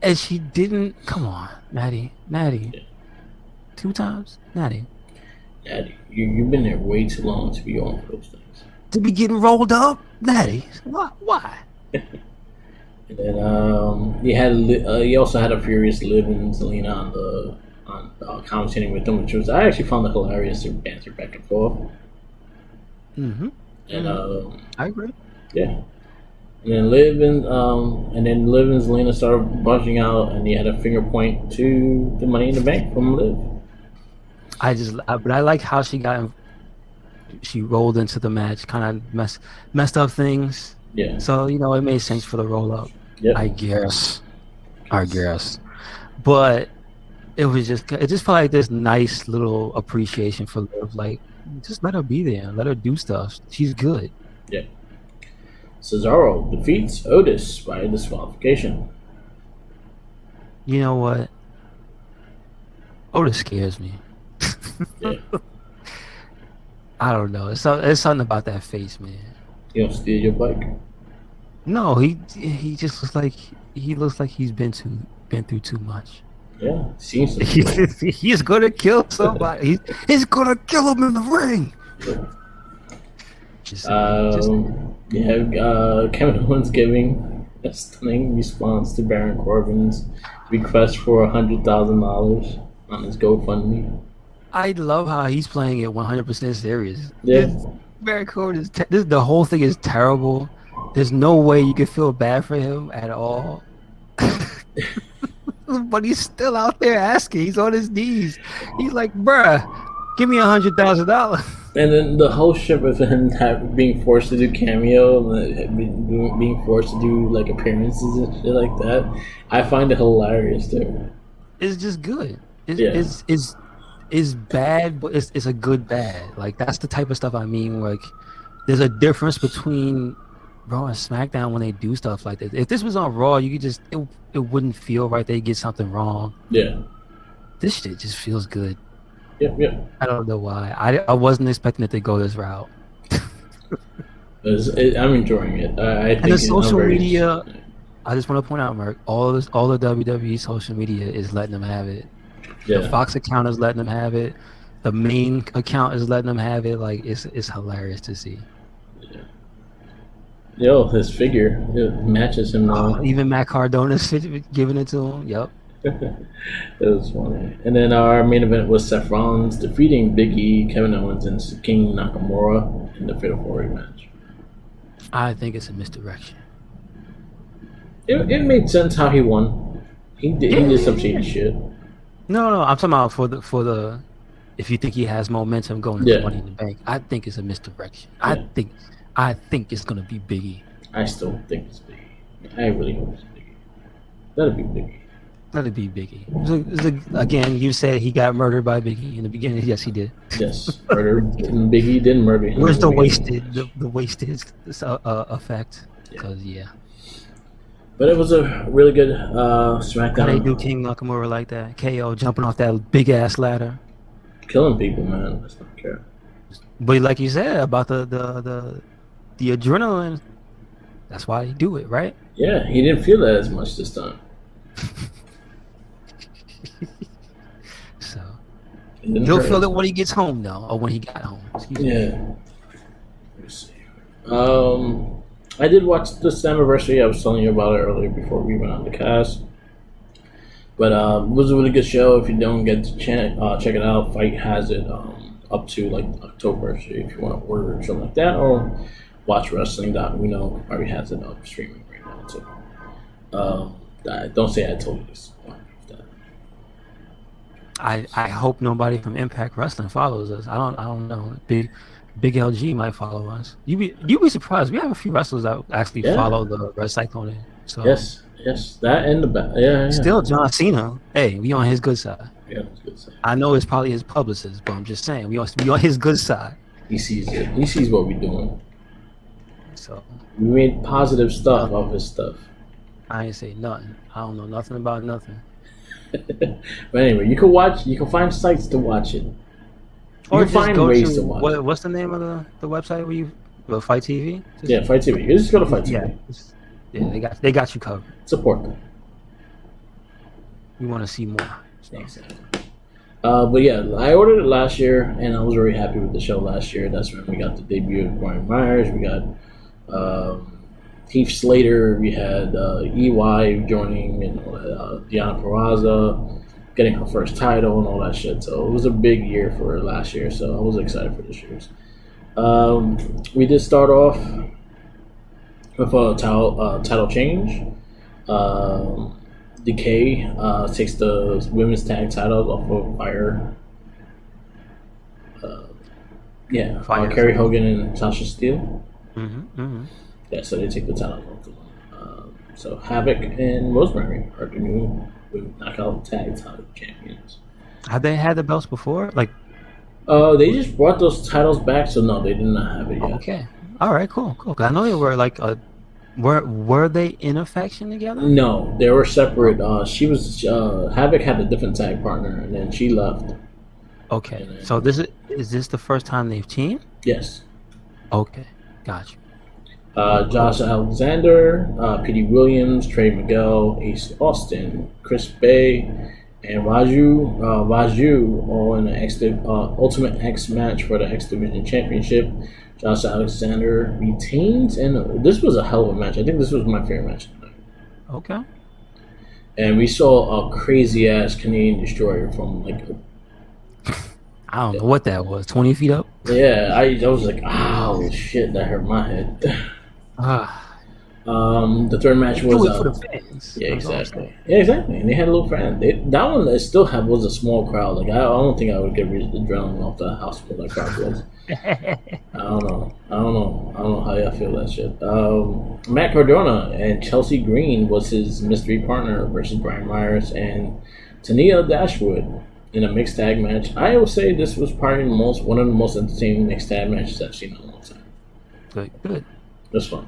And she didn't... Come on, Natty. Yeah. 2 times? Natty, you've been there way too long to be on for those things. To be getting rolled up? Natty. Why? And then he also had a Furious Liv and Zelina on commentating with them, which was I actually found that hilarious. Their banter back and forth. Mm-hmm. And I agree. Yeah. And then Liv and Zelina started buzzing out, and he had a finger point to the Money in the Bank from Liv. But I like how she got she rolled into the match, kind of messed up things. Yeah. So it made sense for the roll up. Yep. I guess. But it just felt like this nice little appreciation for Liv. Like, just let her be there, let her do stuff. She's good. Yeah. Cesaro defeats Otis by disqualification. You know what? Otis scares me. Yeah. I don't know. It's something about that face, man. You don't steal your bike. No, he just looks like he's been through too much. Yeah, seems to be. He's gonna kill somebody. He's gonna kill him in the ring. Kevin Owens giving a stunning response to Baron Corbin's request for $100,000 on his GoFundMe. I love how he's playing it 100% serious. Yeah. Baron Corbin the whole thing is terrible. There's no way you can feel bad for him at all. But he's still out there asking. He's on his knees. He's like, bruh, give me $100,000. And then the whole shit with him being forced to do cameo, being forced to do like appearances and shit like that, I find it hilarious too. It's just good. It's bad, but it's a good bad. Like, that's the type of stuff I mean. Like, there's a difference between Raw and SmackDown when they do stuff like this. If this was on Raw, you could just it wouldn't feel right. They get something wrong. Yeah. This shit just feels good. Yep. I don't know why. I wasn't expecting it to go this route. I'm enjoying it. I think and the social media. I just want to point out, Merc, all the WWE social media is letting them have it. Yeah. The Fox account is letting them have it. The main account is letting them have it. Like, it's hilarious to see. Yeah. Yo, his figure matches him now. Even Matt Cardona's giving it to him. Yep. It was funny. And then our main event was Seth Rollins defeating Big E, Kevin Owens, and King Nakamura in the Fatal 4-Way match. I think it's a misdirection. It made sense how he won. He did some shady shit. No, I'm talking about for the if you think he has momentum going into Money in the Bank, I think it's a misdirection. Yeah. I think it's gonna be Big E. I still think it's Big E. I really hope it's Big E. That'd be Big E. Let it be Big E. Again, you said he got murdered by Big E in the beginning. Yes, he did. Yes, murdered. Big E didn't murder him. Where's the wasted effect? Because But it was a really good SmackDown. How they do King Nakamura like that? KO jumping off that big ass ladder, killing people, man. Let's not care. But like you said about the adrenaline, that's why they do it, right? Yeah, he didn't feel that as much this time. So he'll feel it when he gets home, though, or when he got home. Excuse me. Let me see. I did watch the Slammiversary. I was telling you about it earlier before we went on the cast. But it was a really good show. If you don't get to check it out, Fight has it up to like October. So if you want to order it, something like that, or watch wrestling. We know already has it up streaming right now too. Don't say I told you this. I hope nobody from Impact Wrestling follows us. I don't know. Big LG might follow us. You'd be surprised. We have a few wrestlers that actually follow the Red Cyclone. So yes, that and the back. Yeah. Still John Cena. Hey, we on his good side. Yeah, his good side. I know it's probably his publicist, but I'm just saying we on his good side. He sees it. He sees what we're doing. So we made positive stuff of his stuff. I ain't say nothing. I don't know nothing about nothing. But anyway, you can find sites to watch it. You or can find ways to watch it. What's the name of the website where you Fight TV? Fight TV. You just go to Fight TV. Yeah, they got you covered. Support them. We want to see more. Exactly. But yeah, I ordered it last year, and I was very happy with the show last year. That's when we got the debut of Brian Myers. We got Heath Slater. We had EY joining, and Deonna Purrazzo getting her first title and all that shit. So it was a big year for her last year. So I was excited for this year's. We did start off with a title change. Decay takes the women's tag titles off of Fire Yeah, Fighting Kerry someone. Hogan and Sasha Steele. Mm-hmm. Yeah, so they take the title off of them. So Havoc and Rosemary are the new knockout tag title champions. Have they had the belts before? Like, They just brought those titles back, so no, they did not have it yet. okay, all right, cool. 'Cause I know they were like were they in a faction together? No, they were separate. She was Havoc had a different tag partner, and then she left. Okay, Then, so is this the first time they've teamed? yes, Okay, gotcha. Josh Alexander, Petey Williams, Trey Miguel, Ace Austin, Chris Bay, and Raju all in the Ultimate X match for the X Division Championship. Josh Alexander retains, and this was a hell of a match. I think this was my favorite match tonight. Okay. And we saw a crazy ass Canadian Destroyer from like. I don't know what that was. 20 feet up. Yeah, I was like, oh shit, that hurt my head. The third match was do it for the fans. yeah, exactly. Yeah, exactly. And they had a little fan. That one that still had was a small crowd. Like I don't think I would get rid of the adrenaline off the house where that crowd was. I don't know how y'all feel that shit. Matt Cardona and Chelsea Green was his mystery partner versus Brian Myers and Tania Dashwood in a mixed tag match. I will say this was probably one of the most entertaining mixed tag matches I've seen in a long time. Good. It was fun.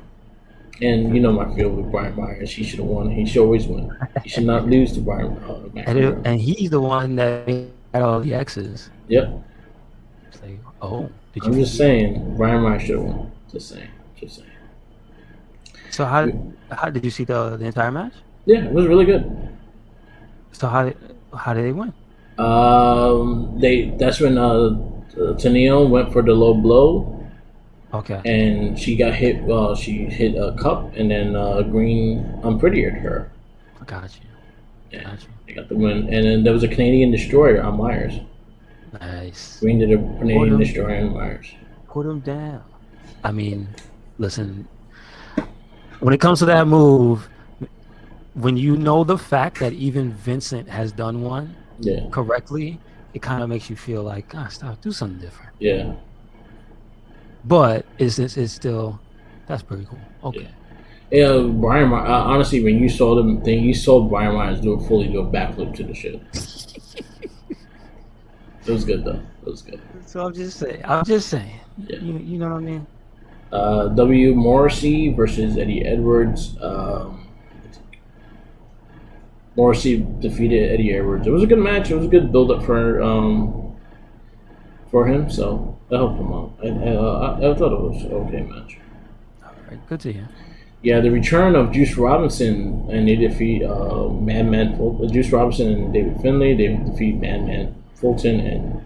And you know my feel with Brian Myers. He should have won. He should always win. He should not lose to Brian Myers. And he's the one that had all the X's. Yep. It's like, oh, I'm just saying, Brian Myers should have won. Just saying. So how did you see the entire match? Yeah, it was really good. So how did they win? That's when Tennille went for the low blow. Okay. And she got hit. She hit a cup, and then Green unprettied her. I got you. Yeah, they got the win. And then there was a Canadian Destroyer on Myers. Nice. Green did a Canadian Destroyer on Myers. Put him down. I mean, listen. When it comes to that move, when you know the fact that even Vincent has done one correctly, it kind of makes you feel like, God, stop, do something different. Yeah. But it's still, that's pretty cool. Okay. Yeah, Brian. Honestly, when you saw them thing, you saw Brian Myers do a backflip to the shit. It was good though. It was good. So I'm just saying. Yeah. You know what I mean? W. Morrissey versus Eddie Edwards. Morrissey defeated Eddie Edwards. It was a good match. It was a good build up for him. So that helped him out. I thought it was an okay match. All right, good to hear. Yeah, the return of Juice Robinson, and they defeat Juice Robinson and David Finlay. They defeat Madman Fulton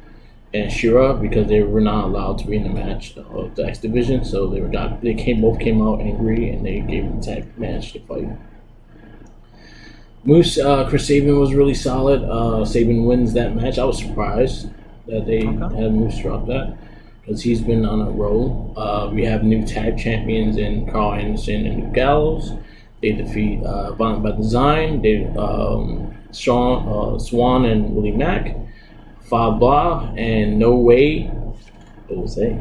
and Shira because they were not allowed to be in the match of the X Division. So both came out angry and they gave them a tag match to fight. Moose, Chris Sabin was really solid. Sabin wins that match. I was surprised that they had Moose drop that because he's been on a roll. We have new tag champions in Carl Anderson and Luke Gallows. They defeat Violent by Design. Swan and Willie Mack. Fa Blah and No Way Jose.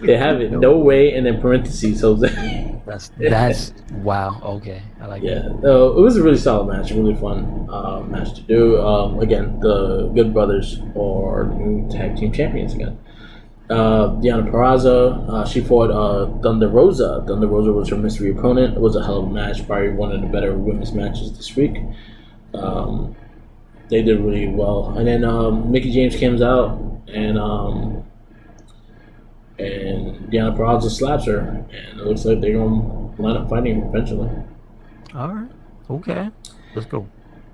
They have it. No Way and then parentheses Jose. That's wow. Okay, I like that. It was a really solid match, a really fun match to do. Again, the Good Brothers are new tag team champions again. Deonna Purrazzo, she fought Thunder Rosa. Thunder Rosa was her mystery opponent. It was a hell of a match, probably one of the better women's matches this week. They did really well. And then Mickey James comes out and Deonna Purrazzo slaps her, and it looks like they're gonna line up fighting eventually. All right, okay, let's go.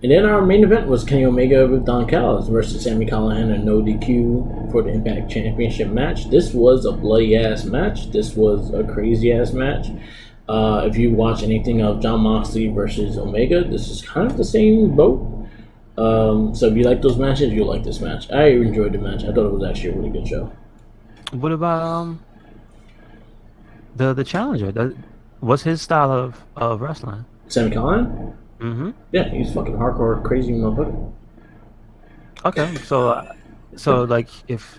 And then our main event was Kenny Omega with Don Callis versus Sami Callihan and No DQ for the Impact Championship match. This was a bloody ass match. This was a crazy ass match. If you watch anything of Jon Moxley versus Omega, this is kind of the same boat. So if you like those matches, you'll like this match. I enjoyed the match. I thought it was actually a really good show. What about the challenger? What's his style of wrestling? Sami Callihan? Mm-hmm. Yeah, he's fucking hardcore, crazy motherfucker. Okay, so like if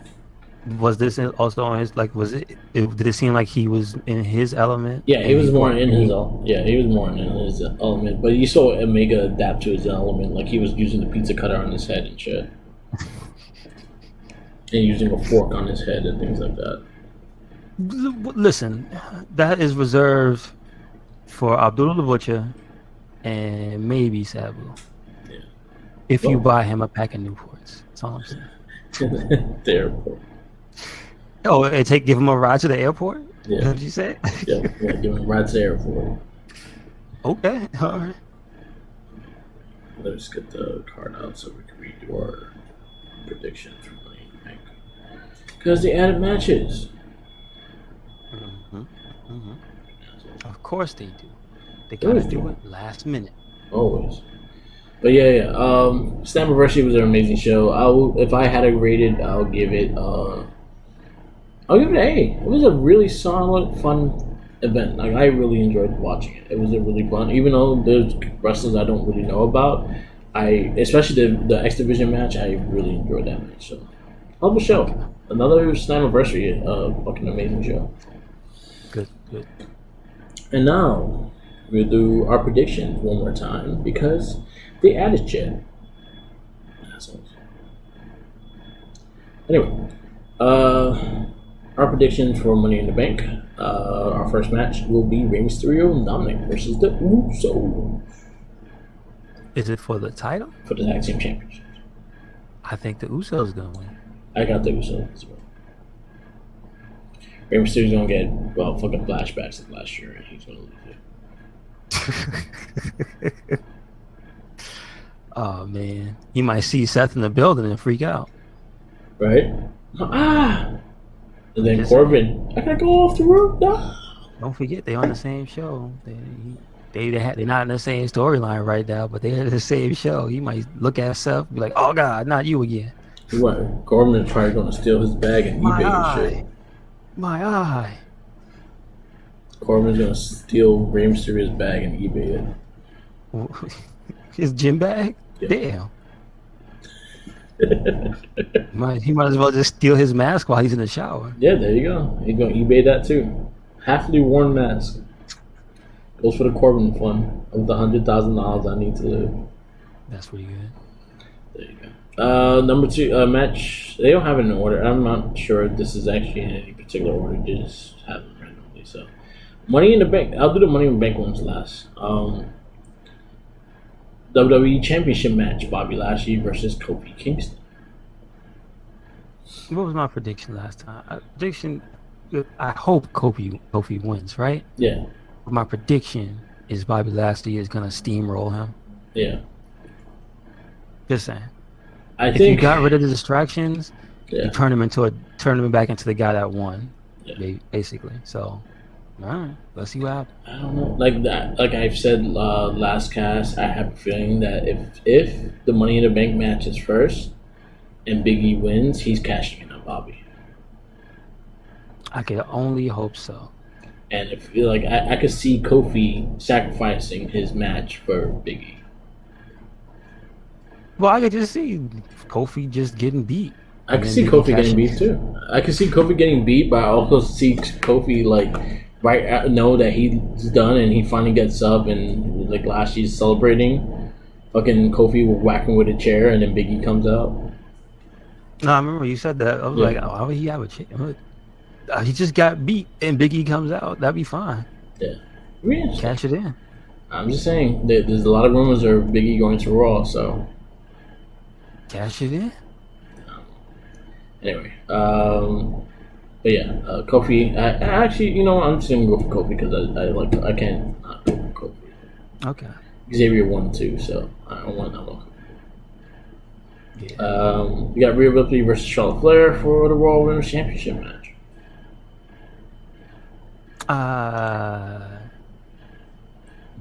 Was this also on his like? Did it seem like he was in his element? Yeah, he And he was more brought in his yeah, he was more in his element. But you saw Omega adapt to his element, like he was using the pizza cutter on his head and shit, and using a fork on his head and things like that. Listen, that is reserved for Abdullah the Butcher and maybe Sabu. Yeah. If you buy him a pack of Newports, that's all I'm saying. The airport. Oh, and give him a ride to the airport? Yeah. What did you say? Yeah, give him a ride to the airport. Okay, all right. Let's get the card out so we can redo our predictions for Money in the Bank. Because they added matches. Of course they do. They gotta do it last minute. Always. But yeah. Slammiversary was an amazing show. If I had to rate it, I'll give it an A. It was a really solid, fun event. Like I really enjoyed watching it. It was a really fun, even though there's wrestlers I don't really know about. Especially the X Division match, I really enjoyed that match. So, love the show. Okay. Another Slammiversary, fucking amazing show. Good. And now we'll do our predictions one more time because they added shit. Assholes. Anyway, our predictions for Money in the Bank. Our first match will be Rey Mysterio and Dominic versus the Usos. Is it for the title? For the Tag Team Championship. I think the Usos gonna win. I got the Usos as well. Rey Mysterio's gonna get fucking flashbacks of last year, and he's gonna lose it. Oh man, he might see Seth in the building and freak out. Right? And then Corbin, I gotta go off to work now. Don't forget, they on the same show. They're not in the same storyline right now, but they're in the same show. He might look at Seth and be like, "Oh God, not you again." What? Corbin is probably gonna steal his bag and eBay and shit. My eye. Corbin's gonna steal Rey Mysterio's bag and eBay it. His gym bag? Yeah. Damn. He might as well just steal his mask while he's in the shower. Yeah, there you go. He's gonna eBay that too. Halfly worn mask. Goes for the Corbin fund of the $100,000 I need to live. That's pretty good. There you go. Number 2 match. They don't have it in order. I'm not sure if this is actually in any particular order. They just have it randomly. So, Money in the Bank. I'll do the Money in the Bank ones last. WWE Championship match: Bobby Lashley versus Kofi Kingston. What was my prediction last time? I hope Kofi wins, right? Yeah. My prediction is Bobby Lashley is gonna steamroll him. Yeah. Just saying. If you got rid of the distractions, yeah. you turn him back into the guy that won, basically. So, all right, let's see what happens. I don't know. Like that. Like I've said last cast, I have a feeling that if the Money in the Bank match is first and Big E wins, he's cashing in on Bobby. I can only hope so. And if I could see Kofi sacrificing his match for Big E. Well, I could just see Kofi just getting beat. I could see Kofi getting beat too. I could see Kofi getting beat, but I also see Kofi know that he's done and he finally gets up and Lashley's celebrating. Fucking Kofi whacking with a chair and then Big E comes out. No, I remember you said that. I was like, why would he have a chair? He just got beat and Big E comes out. That'd be fine. Yeah. Cash it in. I'm just saying, there's a lot of rumors of Big E going to Raw, so. Cash it in? Anyway, but yeah, Kofi. I actually, I'm just gonna go for Kofi because I can't not go for Kofi. Okay. Xavier won too, so I want Kofi. Yeah. We got Rhea Ripley versus Charlotte Flair for the Raw Women's Championship match.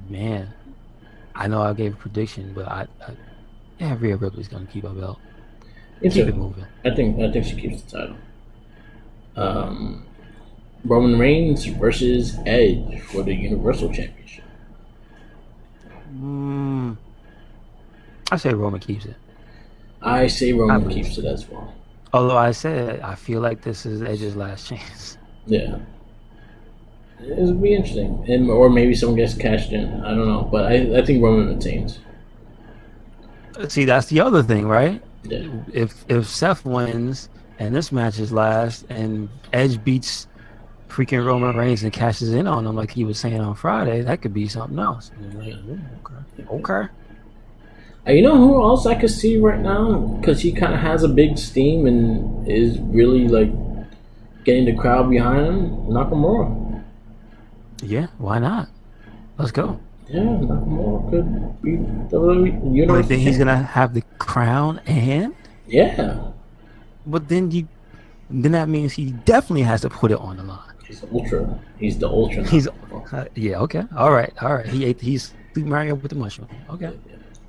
Man, I know I gave a prediction, but Rhea Ripley's gonna keep her belt. Keep it moving. I think she keeps the title. Roman Reigns versus Edge for the Universal Championship. I say Roman keeps it. I say Roman keeps it as well. Although I said I feel like this is Edge's last chance. Yeah. It would be interesting. Or maybe someone gets cashed in. I don't know. But I think Roman retains. See, that's the other thing, right? Yeah. If Seth wins and this match is last and Edge beats freaking Roman Reigns and cashes in on him like he was saying on Friday, that could be something else. Okay. You know who else I could see right now? Because he kind of has a big steam and is really like getting the crowd behind him. Nakamura. Yeah, why not? Let's go. Yeah, Nakamura could be WWE Universal. Then he's gonna have the crown and yeah. But then that means he definitely has to put it on the line. He's ultra. He's the ultra. He's yeah. Okay. All right. He's Super Mario with the mushroom. Okay.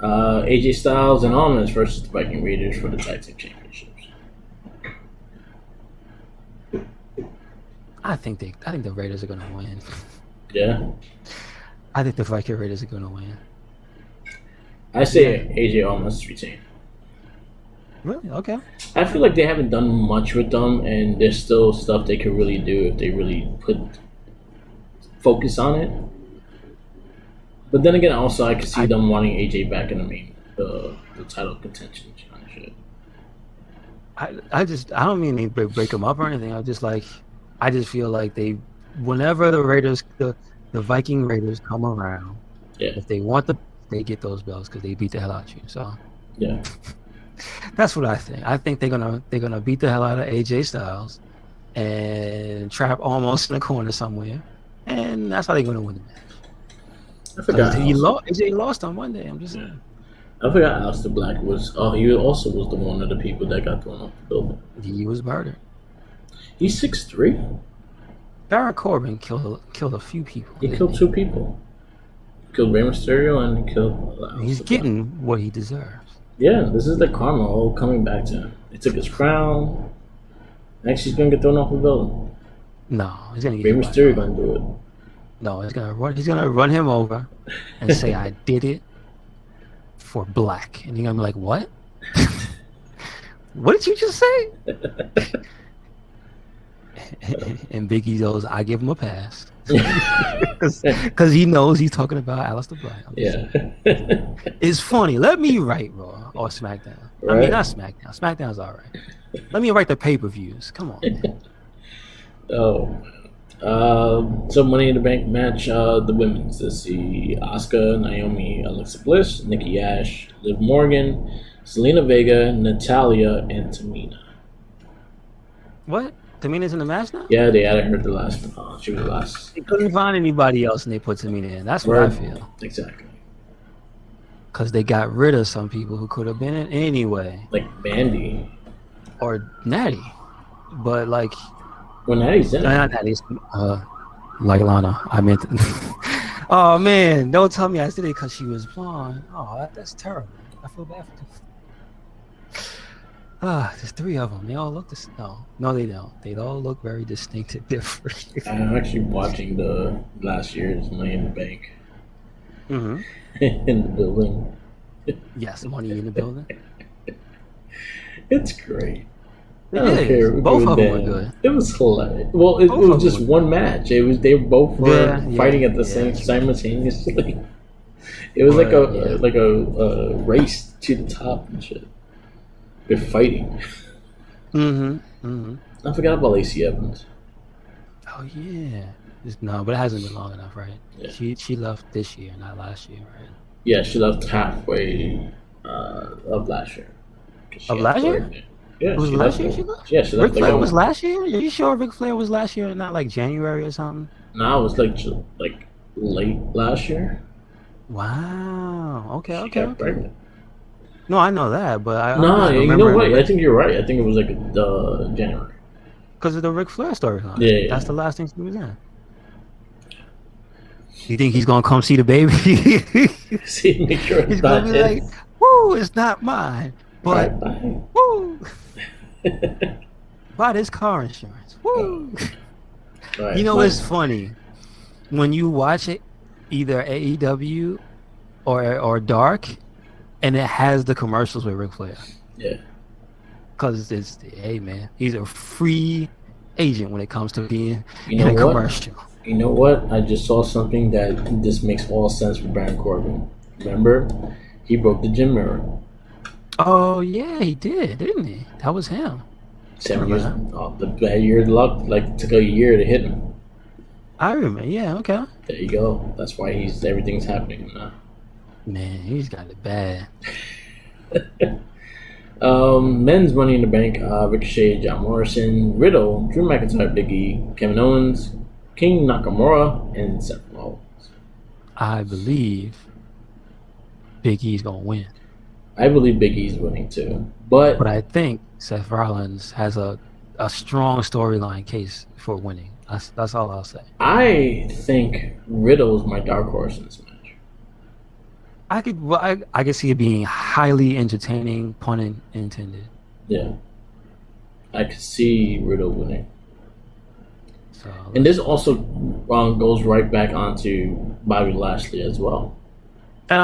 AJ Styles and Almas versus the Viking Raiders for the tag team championships. I think the Raiders are gonna win. Yeah. I think the Viking Raiders are gonna win. I say AJ Almas retain. Really? Okay. I feel like they haven't done much with them, and there's still stuff they could really do if they really focus on it. But then again, also I could see them wanting AJ back in the title contention kind of shit. I don't mean they break them up or anything. I just feel like whenever the Viking Raiders come around, if they want they get those belts because they beat the hell out of you. So yeah. That's what I think. I think they're gonna beat the hell out of AJ Styles and trap almost in the corner somewhere, and that's how they're gonna win the match. I forgot. AJ lost on Monday. I'm just saying. I forgot Aleister Black was. Oh, he also was the one of the people that got thrown off the building. He was murdered. He's 6'3". Baron Corbin killed a few people. He killed 2 people. He killed Rey Mysterio and he killed. He's getting what he deserves. Yeah, this is the karma all coming back to him. He took his crown. Next, he's gonna get thrown off the building. No, he's gonna get. Rey Mysterio gonna do it. No, he's gonna run him over and say, "I did it for Black," and you're gonna be like, "What? What did you just say?" And Big E goes, "I give him a pass," because he knows he's talking about Aleister Black. Yeah, it's funny. Let me write Raw or SmackDown. Right? I mean, not SmackDown. SmackDown's all right. Let me write the pay-per-views. Come on. So Money in the Bank match, the women's. Let's see, Asuka, Naomi, Alexa Bliss, Nikki Ash, Liv Morgan, Zelina Vega, Natalya, and Tamina. What? Tamina's in the match now? Yeah, they added her the last. She was the last. They couldn't find anybody else, and they put Tamina in. That's what I feel. Exactly. Because they got rid of some people who could have been in anyway. Like Mandy. Or Natty. But like... Well, Natty's in. Not Natty. Like Lana. I meant... Oh, man. Don't tell me I did it because she was blonde. Oh, that's terrible. I feel bad for them. There's 3 of them. They all look the same. No, they don't. They all look very distinct and different. I'm actually watching the last year's Money in the Bank. Mm-hmm. In the building. Yes, Money in the building. It's great. It is. Both of them were good. It was hilarious. Well, it was just one match. They were both fighting at the same simultaneously. It was like a race to the top and shit. They're fighting. I forgot about Lacey Evans. Oh yeah. No, but it hasn't been long enough, right? Yeah. She left this year, not last year, right? Yeah, she left halfway of last year. Of last year? Yeah, it was last year she left? Yeah, she left. Ric Flair was last year? Are you sure Ric Flair was last year and not like January or something? No, it was like late last year. Wow. Okay, she got pregnant. No, I know that, but I you know what? I think you're right. I think it was like January. Because of the Ric Flair storyline. Yeah. That's the last thing she was in. You think he's gonna come see the baby? See, make sure he's gonna be like, "Woo, it's not mine, but woo, buy this car insurance." Woo. Right, you know, it's funny when you watch it, either AEW or Dark, and it has the commercials with Ric Flair. Yeah. because hey man, he's a free agent when it comes to being You in know a what? commercial. You know what? I just saw something that just makes all sense for Baron Corbin. Remember, he broke the gym mirror. Oh yeah, he did, didn't he? That was him. 7 Remember years. that? The bad year of luck. Like it took a year to hit him. I remember. Yeah, okay. There you go. That's why everything's happening now. Man, he's got it bad. Men's Money in the Bank, Ricochet, John Morrison, Riddle, Drew McIntyre, Big E, Kevin Owens, King Nakamura, and Seth Rollins. I believe Big E's gonna win, I believe Big E's winning too, but I think Seth Rollins has a strong storyline case for winning. That's all I'll say. I think Riddle's my dark horse in this match. I could see it being highly entertaining, pun intended. Yeah, I could see Riddle winning. So, and this also goes right back onto Bobby Lashley as well. and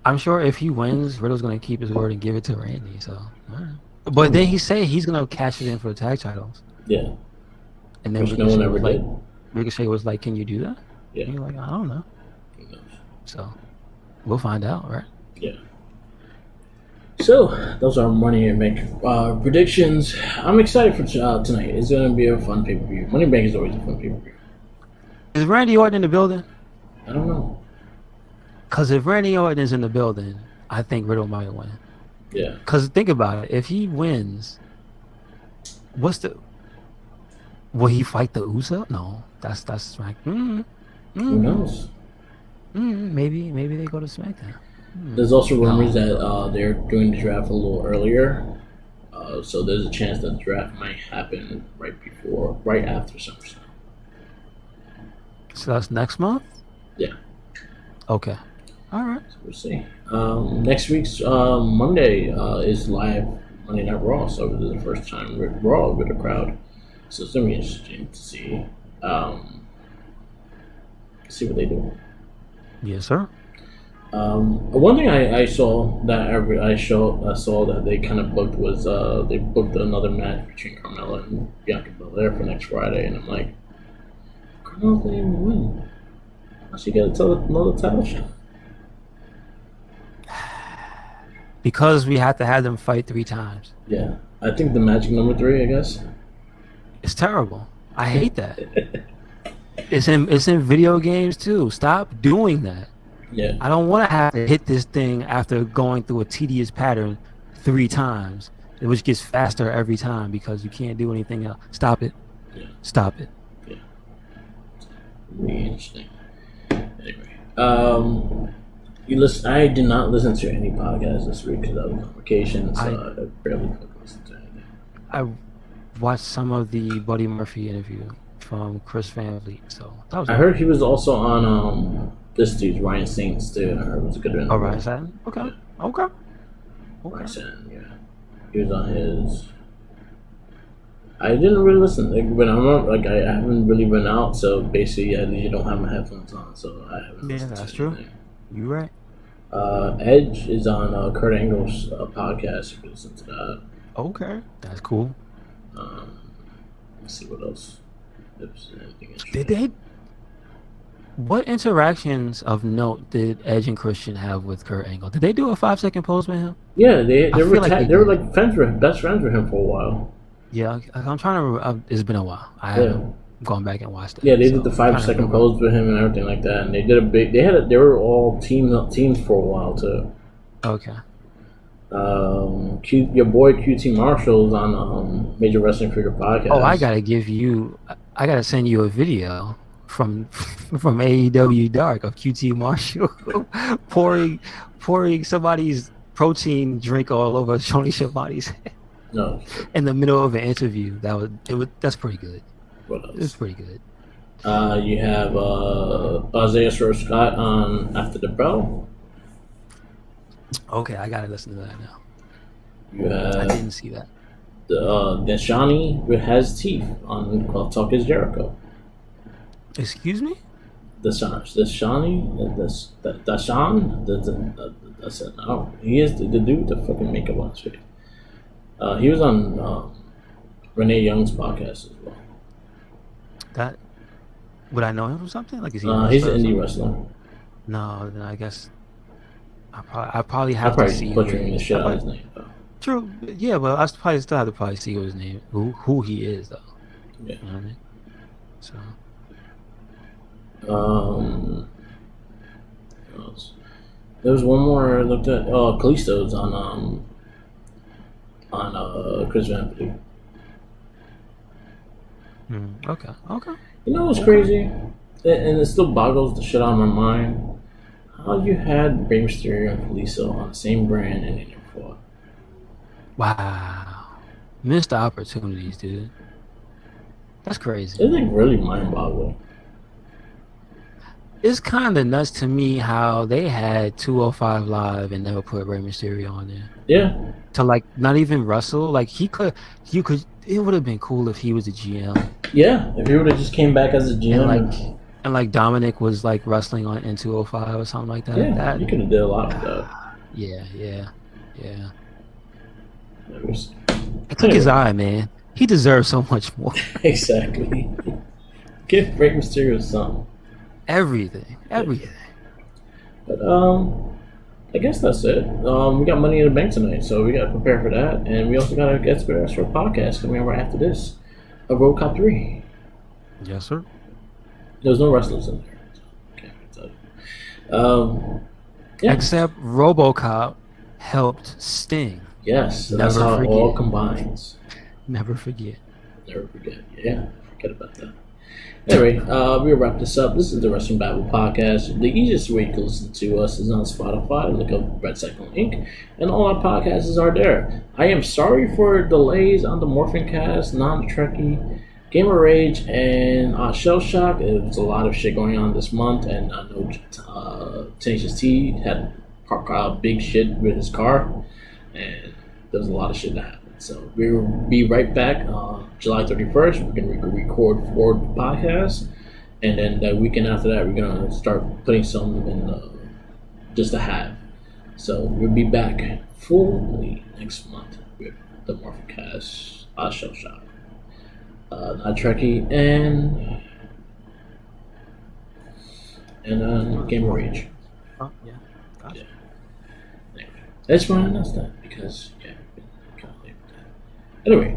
I'm sure if he wins, Riddle's gonna keep his word and give it to Randy. So, all right. But then he said he's gonna cash it in for the tag titles. Yeah, And then which no one ever did. Ricochet was like, "Can you do that?" Yeah, and you're like, "I don't know." So we'll find out, right? yeah. So those are Money in Bank predictions. I'm excited for tonight. It's gonna be a fun pay per view. Money in Bank is always a fun pay per view. Is Randy Orton in the building? I don't know. Because if Randy Orton is in the building, I think Riddle might win. Yeah. Because think about it. If he wins, will he fight the Uso? No, that's like Who knows? maybe they go to SmackDown. There's also rumors that they're doing the draft a little earlier, so there's a chance that the draft might happen right after SummerSlam. So that's next month? Yeah. Okay. All right. So we'll see. Next week's Monday is live Monday Night Raw, so this is the first time Raw with a crowd. So it's gonna be interesting to see what they do. Yes, sir. One thing I saw that I saw that they kind of booked was they booked another match between Carmella and Bianca Belair for next Friday, and I'm like, Carmella didn't even win. How'd she get another title shot? Because we have to have them fight 3 times. Yeah, I think the magic number 3, I guess. It's terrible. I hate that. It's in video games too. Stop doing that. Yeah. I don't want to have to hit this thing after going through a tedious pattern 3 times, which gets faster every time because you can't do anything else. Stop it. Yeah. Stop it. Yeah. Really interesting. Anyway, I did not listen to any podcasts this week because I was on vacation, so I barely listened to anything. I watched some of the Buddy Murphy interview from Chris Van Vliet, so that was. I heard he was also on this dude Ryan Saints too. I heard it was a good interview. Oh, Ryan Satin? Okay. Yeah. Okay. Ryan Satin, yeah. He was on his. I didn't really listen. When I haven't really been out, so basically I usually don't have my headphones on, so I haven't. Yeah, listened that's to true. anything. You right. Edge is on Kurt Angle's podcast. You can listen to that. Okay, that's cool. Let's see what else. If there's anything interesting. Did they? What interactions of note did Edge and Christian have with Kurt Angle? Did they do a 5-second pose with him? Yeah, they were like were like best friends with him for a while. Yeah, I'm trying to remember. It's been a while. I haven't gone back and watched it. Yeah, they did the 5-second pose with him and everything like that, and they did a big. They were all teams for a while too. Okay. Your boy QT Marshall's on Major Wrestling Figure Podcast. Oh, I gotta send you a video from AEW Dark of QT Marshall pouring somebody's protein drink all over Tony Schiavone's head. No. In the middle of an interview. That's pretty good. What else? It's pretty good. You have Isaiah Scott on After the Bell. Okay, I gotta listen to that now. You have I didn't see that. Deshani has teeth on Talk Is Jericho. Excuse me? Deshaun. He is the dude with the fucking makeup on his face. He was on Renee Young's podcast as well. That would I know him from something? Like, is he He's an indie wrestler. No, then I guess I probably have to see. Butchering the shit out of his name, though. True, yeah, but I probably still have to see what his name, who he is, though. Yeah. You know what I mean? So. What else? There was one more I looked at. Oh, Kalisto's on Chris Van Vliet. Okay. You know what's crazy? And it still boggles the shit out of my mind. How you had Rey Mysterio and Kalisto on the same brand and they never fought. Wow. Missed opportunities, dude. That's crazy. It's like really mind-boggling. It's kind of nuts to me how they had 205 Live and never put Rey Mysterio on there. Yeah. To like not even Russell. Like it would have been cool if he was a GM. Yeah, if he would have just came back as a GM. And like Dominic was like wrestling on N205 or something like that. Yeah, you could have did a lot with that. Yeah. I took his eye, man. He deserves so much more. Exactly. Give Rey Mysterio something. Everything. But I guess that's it. We got Money in the Bank tonight, so we got to prepare for that, and we also got a guest extra podcast coming up right after this, of Road Cop 3. Yes, sir. There's no wrestlers in there. So can't tell you. Yeah. Except RoboCop helped Sting. Yes, so that's how it all combines. Never forget. Yeah, forget about that. Anyway, we'll wrap this up. This is the Wrestling Babble podcast. The easiest way you can listen to us is on Spotify. Look up Red Cyclone Inc. And all our podcasts are there. I am sorry for delays on the Morphin Cast, Non-Trekkie, Gamer Rage, and Shell Shock. It was a lot of shit going on this month, and I know Tenacious T had big shit with his car, and there was a lot of shit that happened. So we'll be right back on July 31st. We're going to record 4 podcasts, and then the weekend after that, we're going to start putting some in just a have. So we'll be back fully next month with the Morphin Cast, Shell Shock, Non-Trekkie, and Game of Rage. Oh, yeah. Gotcha. Yeah. Anyway, I just want to announce that because, yeah, I've been kind of late with that. Anyway,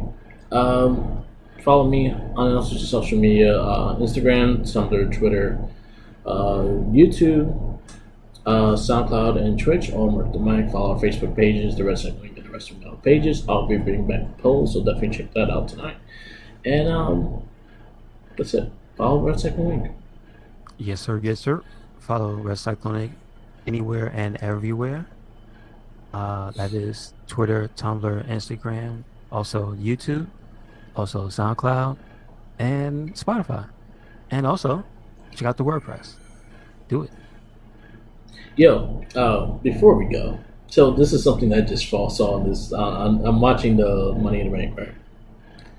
follow me on social media, Instagram, Tumblr, Twitter, YouTube, SoundCloud, and Twitch. All Mark the Mic. Follow our Facebook pages, the Red Cycling and the Wrestling Battle pages. I'll be bringing back the polls, so definitely check that out tonight. And that's it. Follow Red Cycling Inc. Yes, sir. Follow Red Cyclone Inc. anywhere and everywhere. That is Twitter, Tumblr, Instagram, also YouTube, also SoundCloud, and Spotify. And also, check out the WordPress. Do it. Yo, before we go, so this is something I just saw this. I'm watching the Money in the Bank, right?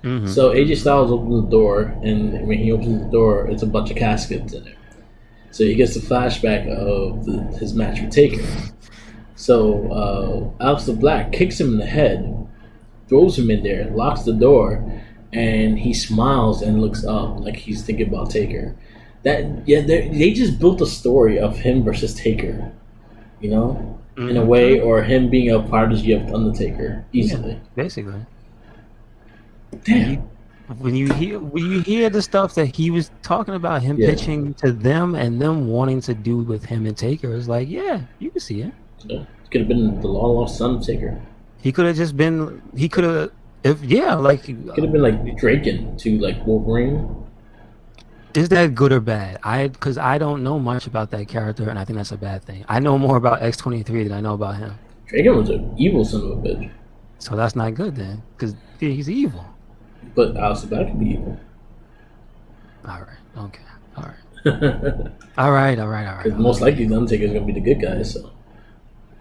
Mm-hmm. So AJ Styles opens the door, and when he opens the door, it's a bunch of caskets in it. So he gets a flashback of his match with Taker. So Aleister Black kicks him in the head, throws him in there, locks the door, and he smiles and looks up like he's thinking about Taker. They just built a story of him versus Taker, you know, mm-hmm. in a way, or him being a prodigy of Undertaker easily. Yeah, basically. Damn. When you hear the stuff that he was talking about, him pitching to them and them wanting to do with him and Taker, it's like, yeah, you can see it. Yeah. Could have been the long lost son of Taker. He could have just been. He could have. Could have been like Draken to like Wolverine. Is that good or bad? Because I don't know much about that character, and I think that's a bad thing. I know more about X-23 than I know about him. Draken was an evil son of a bitch. So that's not good then, because he's evil. But Aleister Black can be evil. All right. Okay. All right. all right. Because most likely the Undertaker's gonna be the good guy. So.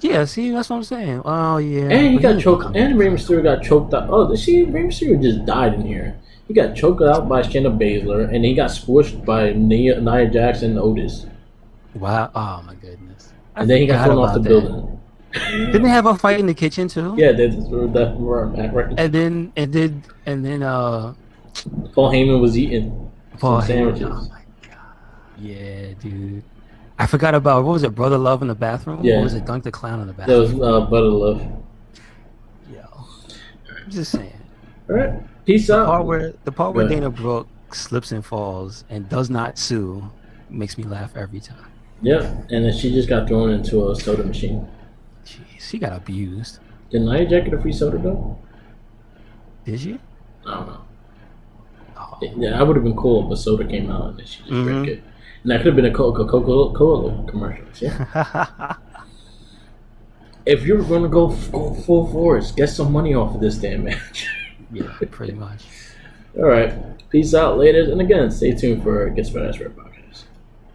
Yeah. See, that's what I'm saying. Oh yeah. And he got choked. And Rey Mysterio got choked out. Oh, Rey Mysterio just died in here. He got choked out by Shayna Baszler, and he got squished by Nia Jax and Otis. Wow! Oh my goodness! And then he got thrown off the building. Didn't they have a fight in the kitchen too? Yeah, that's where I'm at right. And then Paul Heyman was eating Paul some Heyman. sandwiches. Oh my god. Yeah, dude. I forgot about what was it, Brother Love in the bathroom? Yeah. Or was it Dunk the Clown in the That was bathroom? Butter Love. Yo. I'm just saying. All right, peace The out. part Go where ahead. Dana Brooke slips and falls and does not sue makes me laugh every time. Yeah, and then she just got thrown into a soda machine. Jeez, she got abused. Did Nia Jack get a free soda though? Did she? I don't know. Oh. Yeah, that would have been cool if a soda came out and then she just drank it. And that could have been a Coca-Cola commercial. Yeah. If you're going to go full force, get some money off of this damn match. Yeah, pretty much. All right. Peace out, ladies. And again, stay tuned for Get Spread Red Podcast.